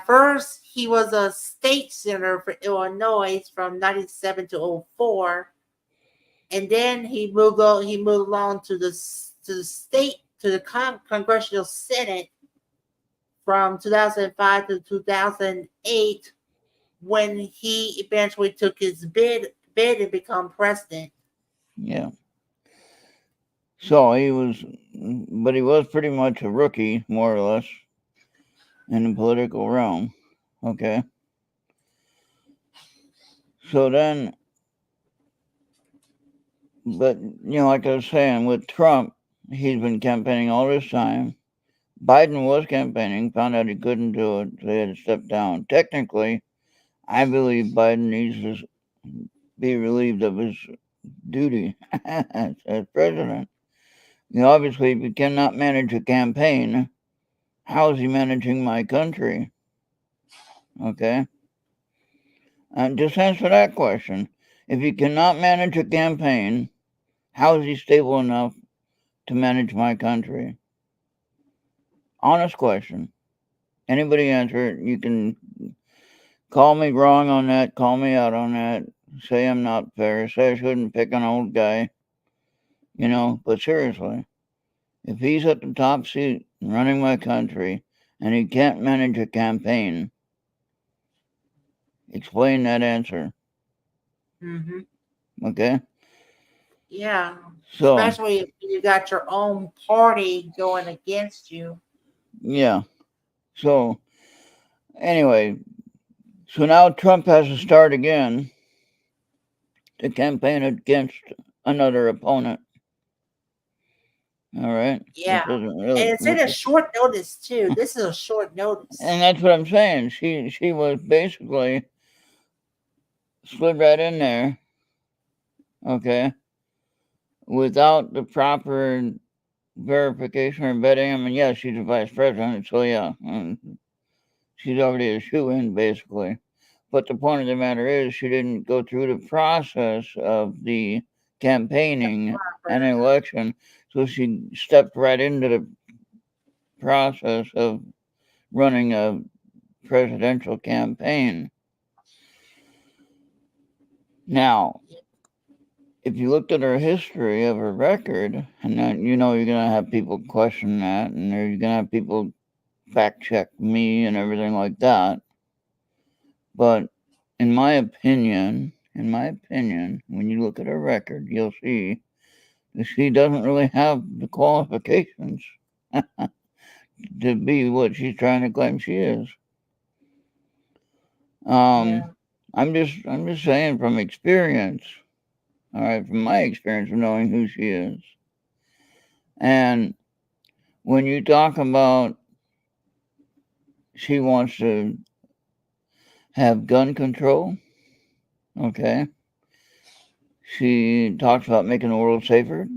first he was a state senator for Illinois from 97 to 04. And then he moved along to the Congressional Senate from 2005 to 2008, when he eventually took his bid and become president. yeah. So he was pretty much a rookie, more or less, in the political realm. Okay. So then, but, like I was saying, with Trump, he's been campaigning all this time. Biden was campaigning, found out he couldn't do it, so he had to step down. Technically, I believe Biden needs to be relieved of his duty as president. Obviously, if he cannot manage a campaign, how is he managing my country? Okay? And just answer that question. If he cannot manage a campaign, how is he stable enough to manage my country? Honest question. Anybody answer it? You can call me wrong on that, call me out on that, say I'm not fair, say I shouldn't pick an old guy, but seriously, if he's at the top seat running my country and he can't manage a campaign, explain that answer. Mm-hmm. Okay? Yeah. So, especially if you got your own party going against you. yeah. So, anyway, so now Trump has to start again to campaign against another opponent. All right? Yeah. Really, And it's in a short notice, too. This is a short notice. and that's what I'm saying. She was basically slid right in there, okay, without the proper verification or vetting. I mean, yeah, she's a vice president, so yeah, she's already a shoo-in, basically. But the point of the matter is, she didn't go through the process of the campaigning and election, so she stepped right into the process of running a presidential campaign. Now, if you looked at her history of her record, and then you're going to have people question that, and you're going to have people fact check me and everything like that. But in my opinion, when you look at her record, you'll see that she doesn't really have the qualifications to be what she's trying to claim she is. Yeah. I'm just saying from experience. All right, from my experience of knowing who she is. And when you talk about she wants to have gun control, okay, she talks about making the world safer,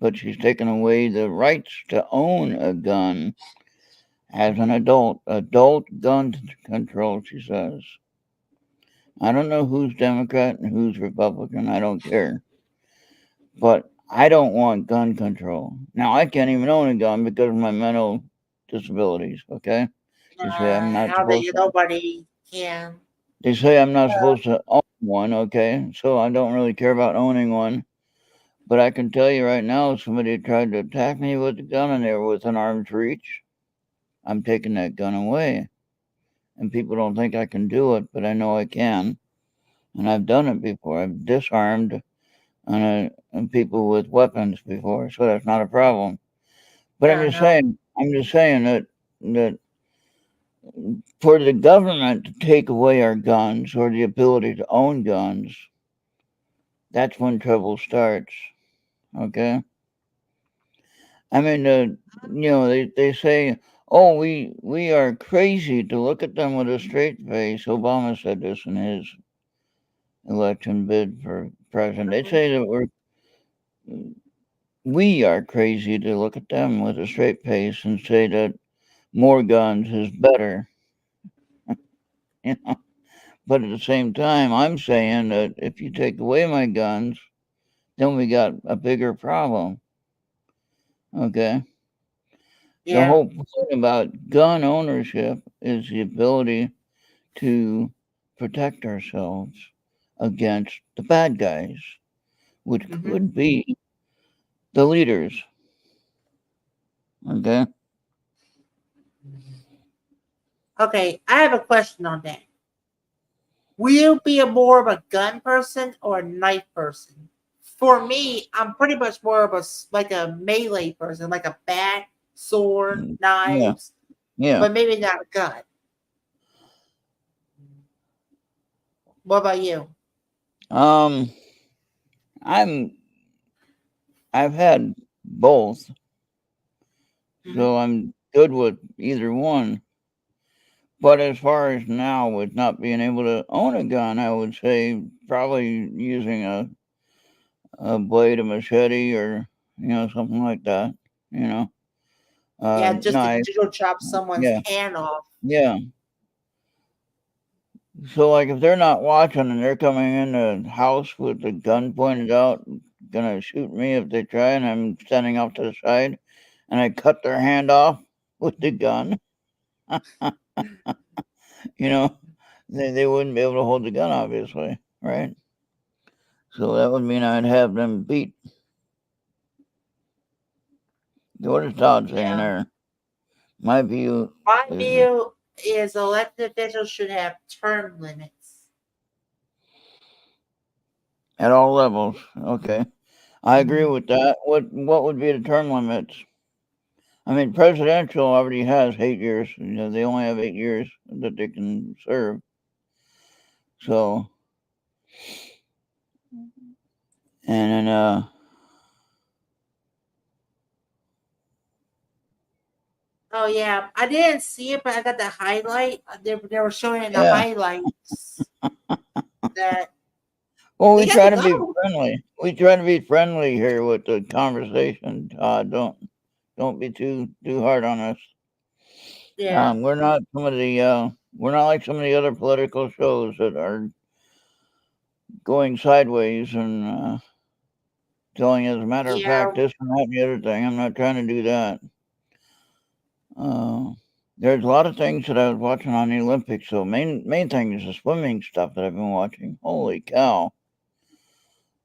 but she's taken away the rights to own a gun as an adult. Adult gun control, she says. I don't know who's Democrat and who's Republican. I don't care. But I don't want gun control. Now, I can't even own a gun because of my mental disabilities, okay? They say I'm not How that supposed to. nobody can. They say I'm not supposed to own one, okay? So I don't really care about owning one. But I can tell you right now, if somebody tried to attack me with a gun and they were within arm's reach, I'm taking that gun away. And people don't think I can do it, but I know I can. And I've done it before. I've disarmed and people with weapons before, so that's not a problem. But Yeah, no. I'm just saying that for the government to take away our guns or the ability to own guns, that's when trouble starts. Okay. I mean, they say, oh, we are crazy to look at them with a straight face. Obama said this in his election bid for president. They say that we are crazy to look at them with a straight face and say that more guns is better. You know? But at the same time, I'm saying that if you take away my guns, then we got a bigger problem. Okay. The Yeah. whole point about gun ownership is the ability to protect ourselves against the bad guys, which Hmm. could be the leaders. Okay. Okay, I have a question on that. Will you be more of a gun person or a knife person? For me, I'm pretty much more of like a melee person, like a bat, sword, Yeah. knives, Yeah. but maybe not a gun. What about you? Um, I'm I've had both, Hmm. so I'm good with either one. But as far as now, with not being able to own a gun, I would say probably using a blade, a machete, or something like that. You know, Yeah, just to knife. chop someone's Yeah, hand off. yeah. So like, if they're not watching and they're coming in the house with the gun pointed out, gonna shoot me if they try, and I'm standing off to the side, and I cut their hand off with the gun, you know, they wouldn't be able to hold the gun, obviously, right? So that would mean I'd have them beat. What is Todd saying Yeah. there? My view My is view is elected officials should have term limits. at all levels. Okay, I agree Mhm. with that. What would be the term limits? I mean, presidential already has 8 years. They only have 8 years that they can serve. So, and then, Oh yeah, I didn't see it, but I got the highlight. They were showing in the yeah. highlights that Well, they we got try to to be go. friendly. We try to be friendly here with the conversation. Don't be too hard on us. Yeah, We're not some of the we're not like some of the other political shows that are going sideways and telling, as a matter of yeah, fact, this and that and the other thing. I'm not trying to do that. Uh, there's a lot of things that I was watching on the Olympics. So main thing is the swimming stuff that I've been watching. Holy cow!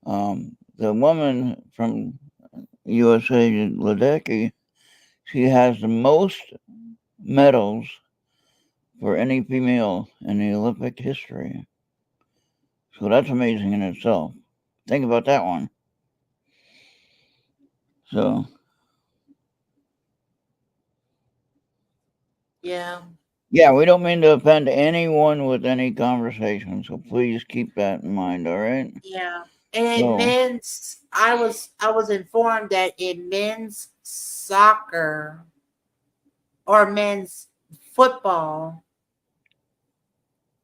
The woman from USA, Ledecky, she has the most medals for any female in the Olympic history. So that's amazing in itself. Think about that one. So yeah, yeah, we don't mean to offend anyone with any conversation. So please keep that in mind. All right. yeah. And in So men's, I was informed that in men's soccer or men's football,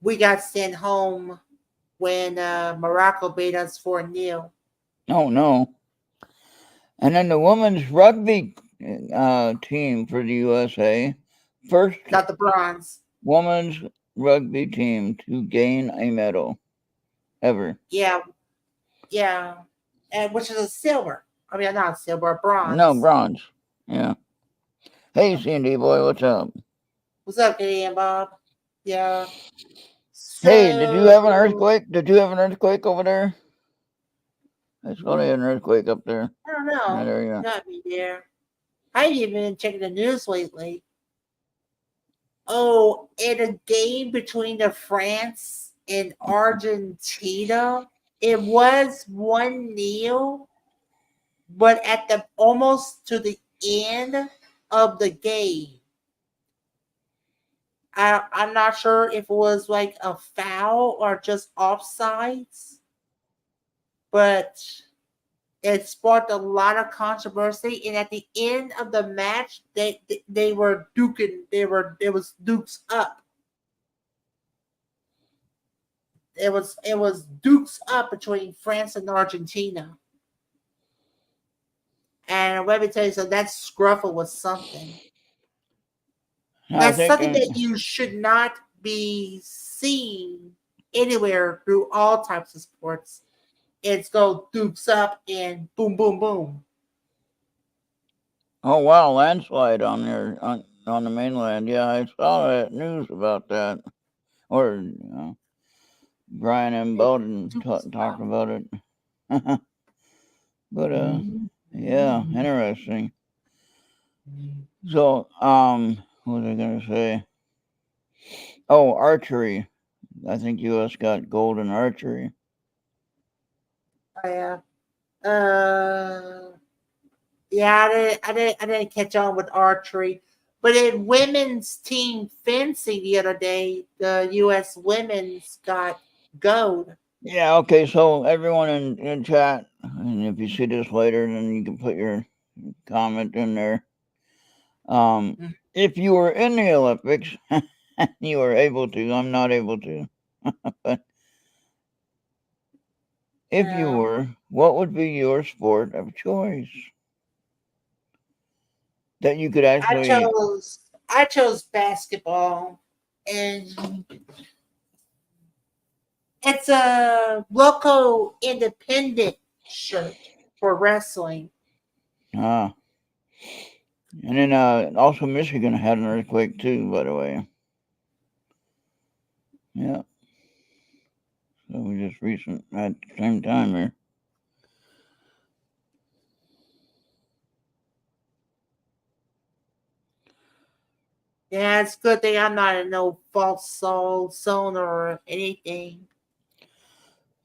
we got sent home when Morocco beat us 4-0. oh no. And then the women's rugby team for the USA, first Got the bronze. women's rugby team to gain a medal ever. Yeah, yeah, and which is a silver. I mean, not silver, a No, bronze. bronze. Yeah. Hey, Cindy boy, what's up? What's up, Gideon Bob? Yeah. Hey, did you So have an earthquake? Did you have an earthquake over there? I saw they had an earthquake up there I don't in that know. You area. got me there. I haven't even been checking the news lately. Oh, in a game between the France and Argentina, it was 1-0, but at the almost to the end of the game, I'm not sure if it was like a foul or just offsides, but it sparked a lot of controversy. And at the end of the match, they were duking. It was dukes up. It was dukes up between France and Argentina. And let me tell you, so that scruffle was something. I That's think something that you should not be seeing anywhere through all types of sports. It's go dukes up and boom, boom, boom. oh wow, landslide on there on the mainland. Yeah, I saw that news about that. Or Brian M. It Bowden dukes up. talking about it. But Mhm. yeah, interesting. So what was I gonna say? Oh, archery. I think U.S. got gold in archery. Oh, yeah. Uh, yeah, I didn't catch on with archery, but in women's team fencing the other day, the U.S. women's got gold. Yeah, okay, so everyone in chat, and if you see this later, then you can put your comment in there. Mhm. If you were in the Olympics, you were able to. I'm not able to. But if you Yeah. were, what would be your sport of choice that you could I actually? chose I chose basketball, and it's a local independent shirt for wrestling. Ah, and then also Michigan had an earthquake too, by the way. Yeah, so we just recent at the same time here. Yeah, it's a good thing I'm not in no false soul zone or anything.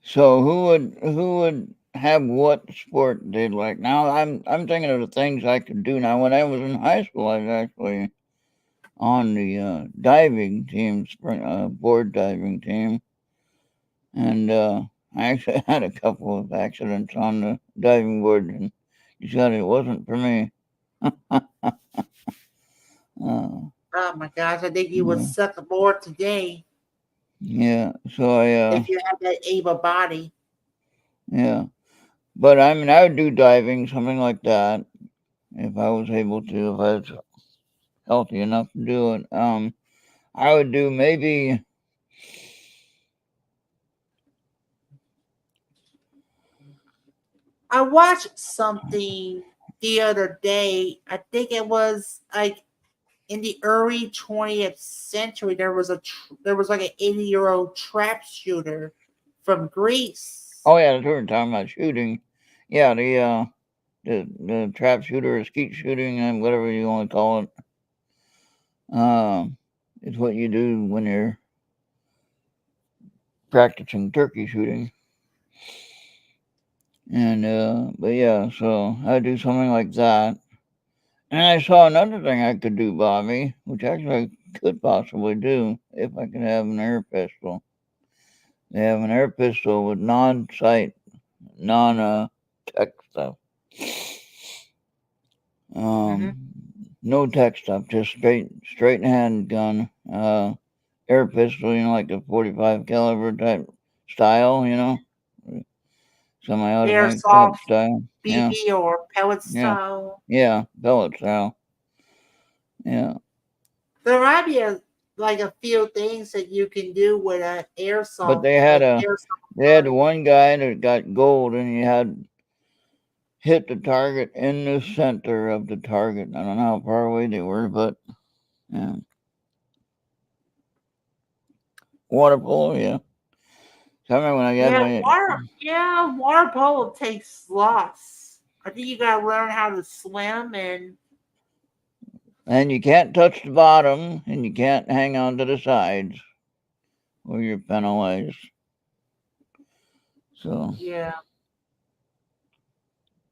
So who would have what sport they'd like? Now I'm thinking of the things I could do. Now when I was in high school, I was actually on the diving team, board diving team, and I actually had a couple of accidents on the diving board, and you said it wasn't for me. Oh my gosh, I think you would Yeah, suck more today yeah. So if you had that able body. yeah. But I mean, I would do diving, something like that, if I was able to, if I was healthy enough to do it. I would do maybe. I watched something the other day. I think it was like in the early 20th century. There was like an 80-year-old trap shooter from Greece. Oh yeah, that's what we're talking about shooting. Yeah, the trap shooter or skeet shooting and whatever you want to call it. It's what you do when you're practicing turkey shooting. And but yeah, so I do something like that. And I saw another thing I could do, Bobby, which actually I could possibly do if I could have an air pistol. They have an air pistol with non-sight, non-tech stuff. Hmm. Um, no tech stuff, just straight handgun, air pistol, like a 45 caliber type style. Semi-automatic type Airsoft style. Yeah. BB or pellet Yeah. style. Yeah. Pellet style. Yeah. There might be like a few things that you can do with an But airsoft, they had like a airsoft they had gun. one guy that got gold, and he had hit the target in the center of the target. I don't know how far away they were, but yeah. Water polo, yeah. So I remember when I had my, Water polo takes lots. I think you gotta learn how to swim and you can't touch the bottom, and you can't hang on to the sides, or you're penalized. So yeah.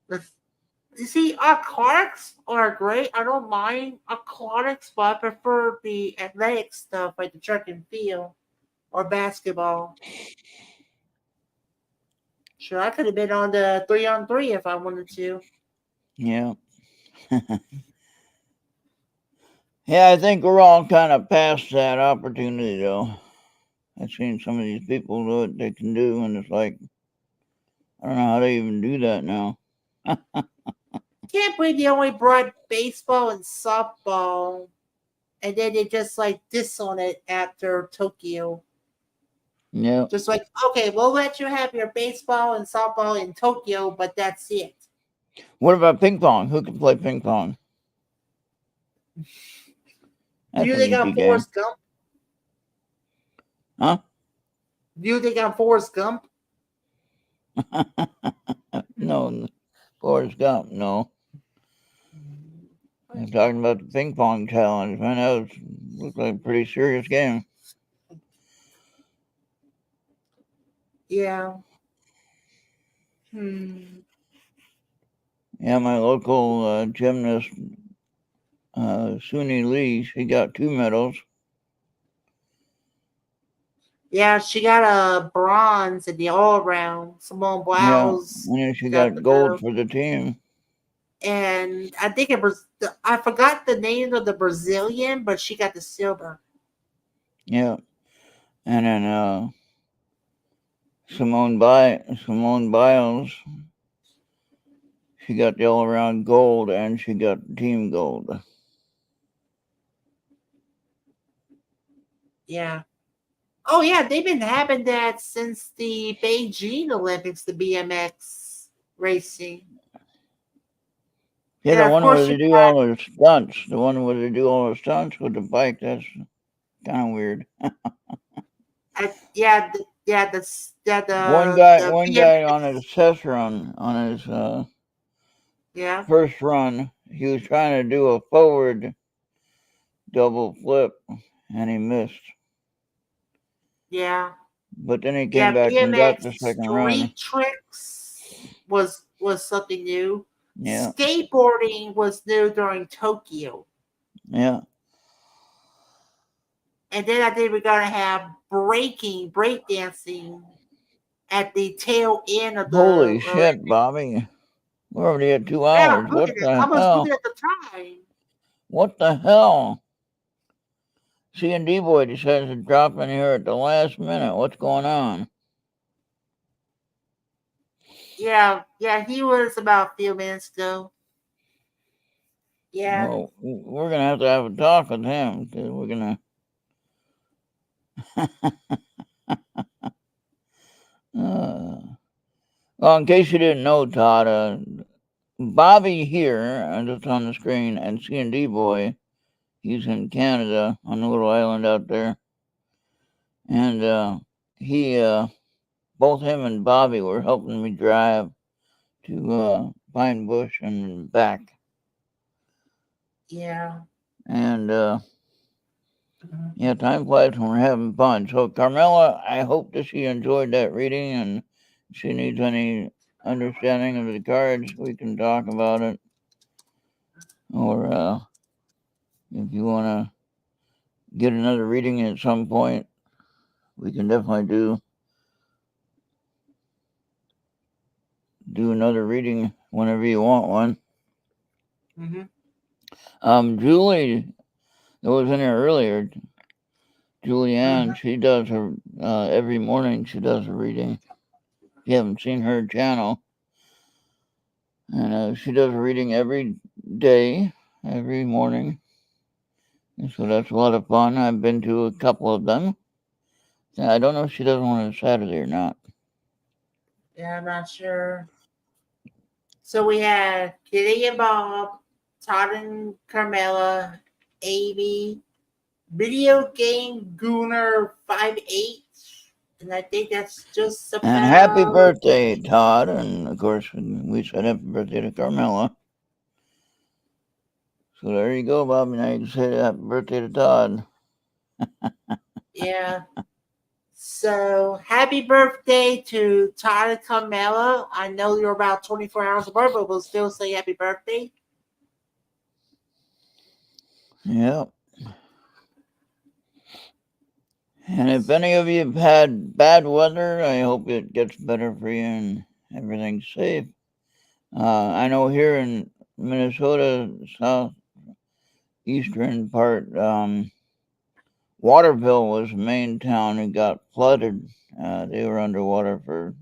You see, aquatics are great. I don't mind aquatics, but I prefer the athletic stuff like the track and field or basketball. Sure, I could have been on the 3-on-3 if I wanted to. yeah, yeah. I think we're all kind of past that opportunity, though. I've seen some of these people do what they can do, and it's like I don't know how they even do that now. Can't believe they only brought baseball and softball, and then they just like diss on it after Tokyo. Yeah. Just like, okay, we'll let you have your baseball and softball in Tokyo, but that's it. What about ping pong? Who can play ping pong? Do That's you an think easy I'm game, Forrest Gump? huh? Do you think I'm Forrest Gump? No, Forrest Gump. No, I'm talking about the ping pong challenge. Man, that looked like a pretty serious game. Yeah. Hmm. Yeah, my local gymnast, Suni Lee, she got 2 medals. Yeah, she got a bronze in the all around. Simone Yeah, Biles and then she got the got gold medal. for the team. And I think it was, I forgot the name of the Brazilian, but she got the silver. Yeah, and then Simone Biles, she got the all around gold, and she got team gold. Yeah. Oh, yeah, they've been having that since the Beijing Olympics, the BMX racing. Yeah, And the of one where course, they you do got, all the stunts. The one where they do all the stunts with the bike. That's kind of weird. One guy, the one guy on BMX. his test run, on his Yeah. first run, he was trying to do a forward double flip, and he missed. Yeah. But then he came Yeah, back and got the BMX second run. street tricks was something new. Yeah, Skateboarding was new during Tokyo. yeah. And then I think we're gonna have breakdancing at the tail end of the Holy shit, Olympics. Bobby! We're already at two Yeah, hours. What I the was looking hell? at the time. What the hell? C&D boy decides to drop in here at the last minute. What's going on? Yeah, he was about a few minutes ago. Yeah. Well, we're gonna have a talk with him because we're gonna. Well, in case you didn't know, Todd, Bobby here, just on the screen, and C&D boy, he's in Canada on a little island out there, and he, both him and Bobby were helping me drive to Pine Bush and back, Yeah. and yeah, time flies when we're having fun. So, Carmela, I hope that she enjoyed that reading, and if she needs any understanding of the cards, we can talk about it. Or if you want to get another reading at some point, we can definitely do another reading whenever you want one. Julie, that was in here earlier, Julianne, she does her every morning. She does a reading. you haven't seen her channel. And she does a reading every day, every morning. And so that's a lot of fun. I've been to a couple of them. I don't know if she does one on Saturday or not. Yeah, I'm not sure. So we had Kitty and Bob, Todd and Carmela, Amy, Video Game Gooner 58. And I think that's just And happy about birthday, Todd. And of course, we said happy birthday to Carmela. So there you go, Bobby. Now you can say happy birthday to Todd. yeah. So happy birthday to Todd and Carmela. I know you're about 24 hours apart, but we'll still say happy birthday. Yep. And if any of you have had bad weather, I hope it gets better for you and everything's safe. I know here in Minnesota, southeastern part, Waterville was the main town and got flooded. They were underwater for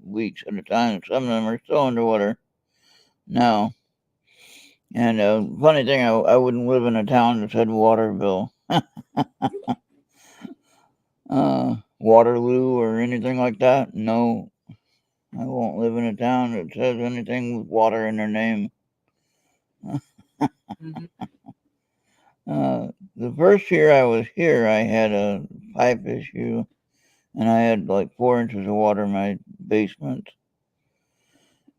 weeks at a time. Some of them are still underwater now. And funny thing, I wouldn't live in a town that said Waterville, Waterloo, or anything like that. No, I won't live in a town that says anything with water in their name. Mm-hmm. The first year I was here, I had a pipe issue, and I had like 4 inches of water in my basement.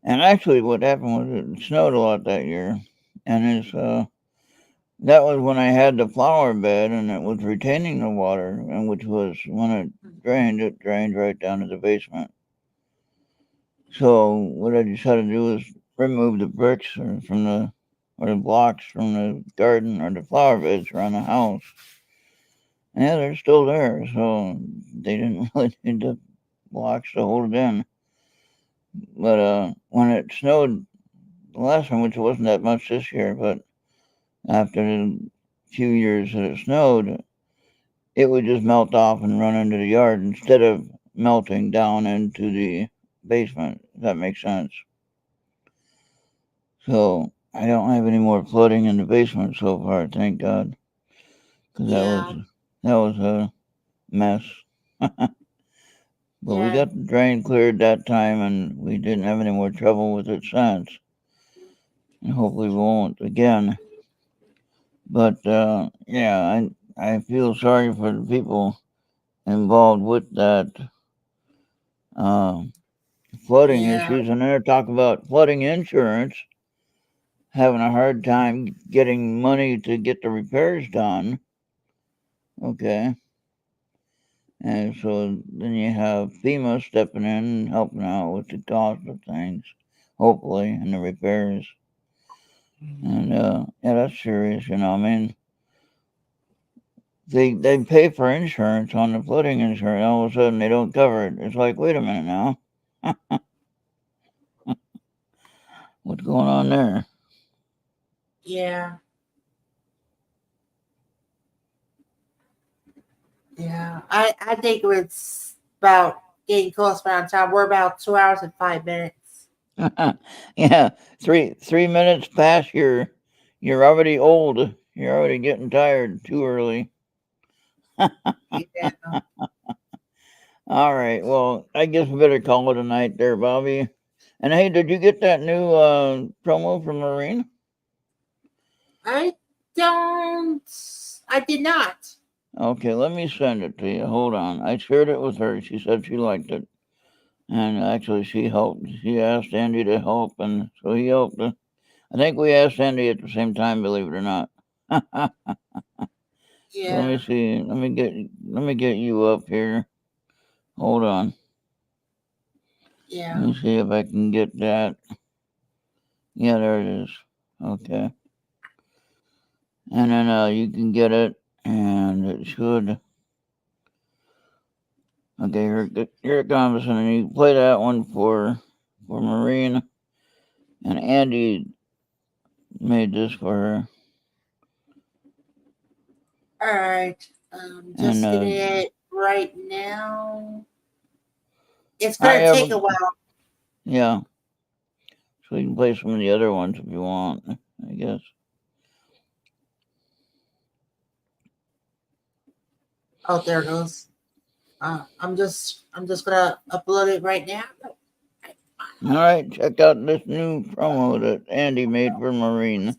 And actually, what happened was it snowed a lot that year, and that was when I had the flower bed, and it was retaining the water, and which was when it drained right down to the basement. So what I decided to do was remove the bricks or the blocks from the garden or the flower beds around the house. And yeah, they're still there, so they didn't really need the blocks to hold it in. But when it snowed the last time, which wasn't that much this year, but after the few years that it snowed, it would just melt off and run into the yard instead of melting down into the basement. If that makes sense. So I don't have any more flooding in the basement so far, thank God, because Yeah, that was a mess. But we yeah, got the drain cleared that time, and we didn't have any more trouble with it since, and hopefully we won't again. But yeah, I feel sorry for the people involved with that uh, flooding yeah, issues, and they're talking about flooding insurance having a hard time getting money to get the repairs done. Okay. And so then you have FEMA stepping in and helping out with the cost of things, hopefully, and the repairs. And yeah, that's serious, you know. I mean, they pay for insurance on the flooding insurance. All of a sudden, they don't cover it. It's like, wait a minute now, what's going on there? yeah, yeah. I think it's about getting close around time. We're about 2 hours and 5 minutes. Yeah, three minutes past you're already old. You're already getting tired too early. Yeah. All right. Well, I guess we better call it a night there, Bobby. And hey, did you get that new promo from Marine? I don't. I did not. Okay, let me send it to you. Hold on. I shared it with her. She said she liked it. And actually, she helped. She asked Andy to help, and so he helped. I think we asked Andy at the same time, believe it or not. So let me Yeah, see. Let me get you up here. Hold on. Let yeah, me see if I can get that. Yeah, there it is. Okay. And then you can get it, and it should. Okay, here it comes, and you play that one for Marine, and Andy made this for her, all right. and Just getting it right now. It's going to yeah, take a while. Yeah. So we can play some of the other ones if you want, I guess. Oh, there it goes. I'm just gonna upload it right now. All right, check out this new promo that Andy made for Marine.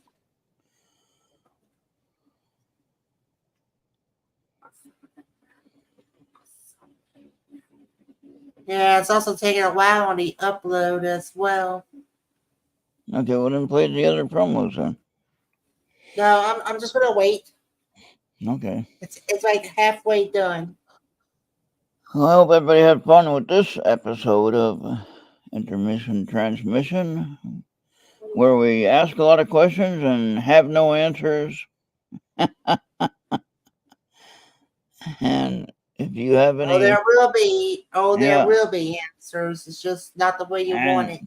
Yeah, it's also taking a while on the upload as well. Okay, well then play the other promos then. No, I'm just gonna wait. Okay. It's like halfway done. Well, I hope everybody had fun with this episode of Intermission Transmission, where we ask a lot of questions and have no answers. And if you have any, There will be. Oh, there yeah, will be answers. It's just not the way you want it.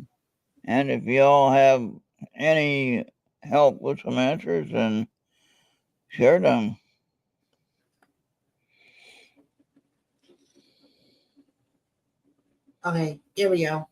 and if y'all have any help with some answers, then share them. Okay, here we go.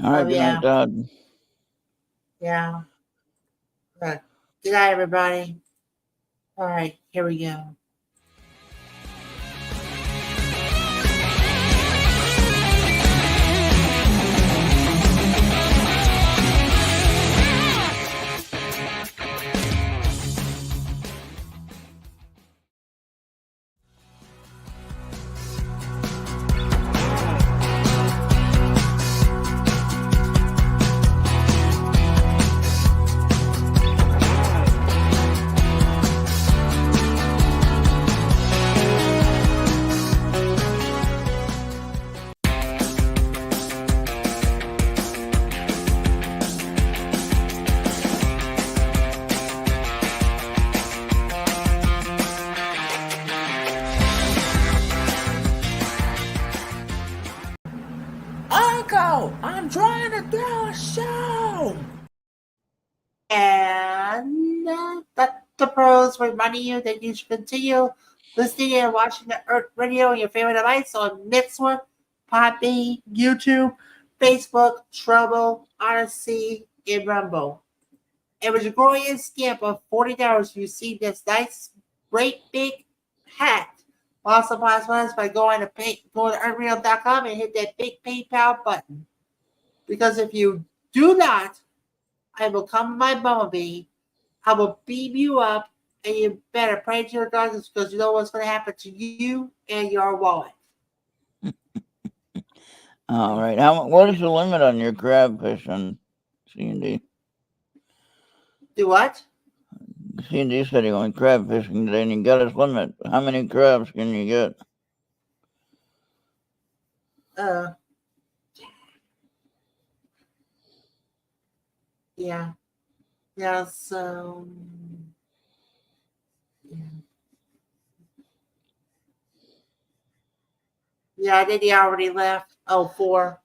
All right, good night, Todd. Yeah. Good night, everybody. All right, here we go. Uncle, I'm trying to do a show. And the pros reminding you that you should continue listening and watching the Errt Radio on your favorite device on Mixer, Podbean, YouTube, Facebook, Trouble, Odyssey, and Rumble. And with your growing scamp of $40, you receive this nice, great big hat. Also, supplies us by going to Unreal.com and hit that big PayPal button. Because if you do not, I will come with my bumblebee. I will beam you up, and you better pray to your gods because you know what's going to happen to you and your wallet. All right. What is the limit on your crab fishing, C&D? Do what? C&D said he went crab fishing today, and he got his limit. How many crabs can you get? Yeah. Yeah, so... Yeah, I think he already left. Oh, 4.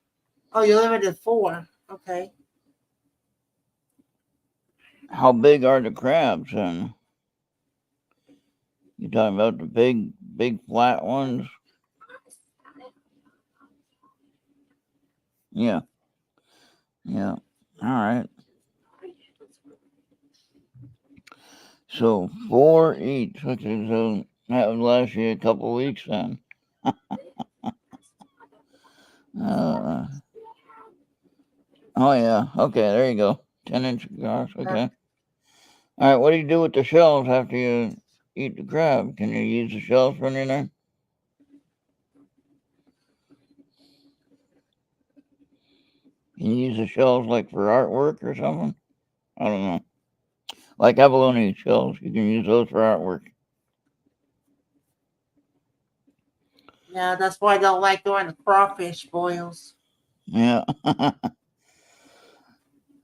Oh, you're limited 4. Okay. How big are the crabs then? You talking about the big flat ones? Yeah. Yeah. All right. So 4 each. Okay, so that would last you a couple weeks then. Oh yeah. Okay, there you go. 10-inch cigars. Okay. All right. What do you do with the shells after you eat the crab? Can you use the shells for anything? Can you use the shells like for artwork or something? I don't know. Like abalone shells, you can use those for artwork. Yeah, that's why I don't like doing the crawfish boils. Yeah. All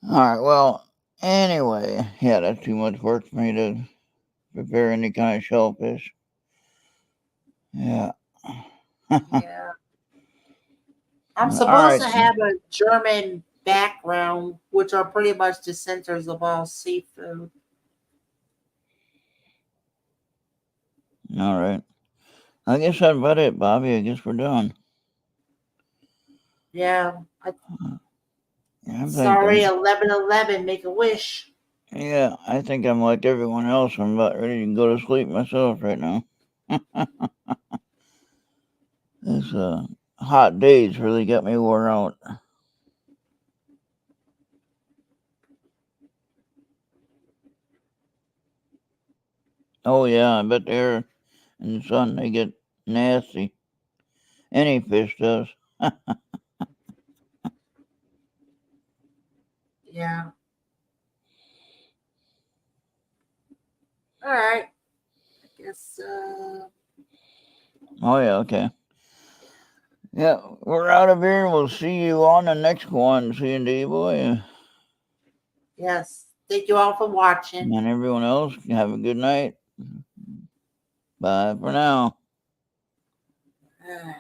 right. Well, anyway, yeah, that's too much work for me to prepare any kind of shellfish. Yeah. Yeah. I'm All supposed right. to have a German background, which are pretty much the centers of all seafood. All right. I guess that's about it, Bobby. I guess we're done. Yeah. I'm Sorry, thinking. 11:11. Make a wish. Yeah, I think I'm like everyone else. I'm about ready to go to sleep myself right now. This hot days really got me wore out. Oh yeah, I bet the air and the sun they get nasty. Any fish does. Yeah. All right. I guess. Oh yeah, okay. Yeah, we're out of here. We'll see you on the next one, C&D boy. Yes. Thank you all for watching. And everyone else, have a good night. Bye for now. All right.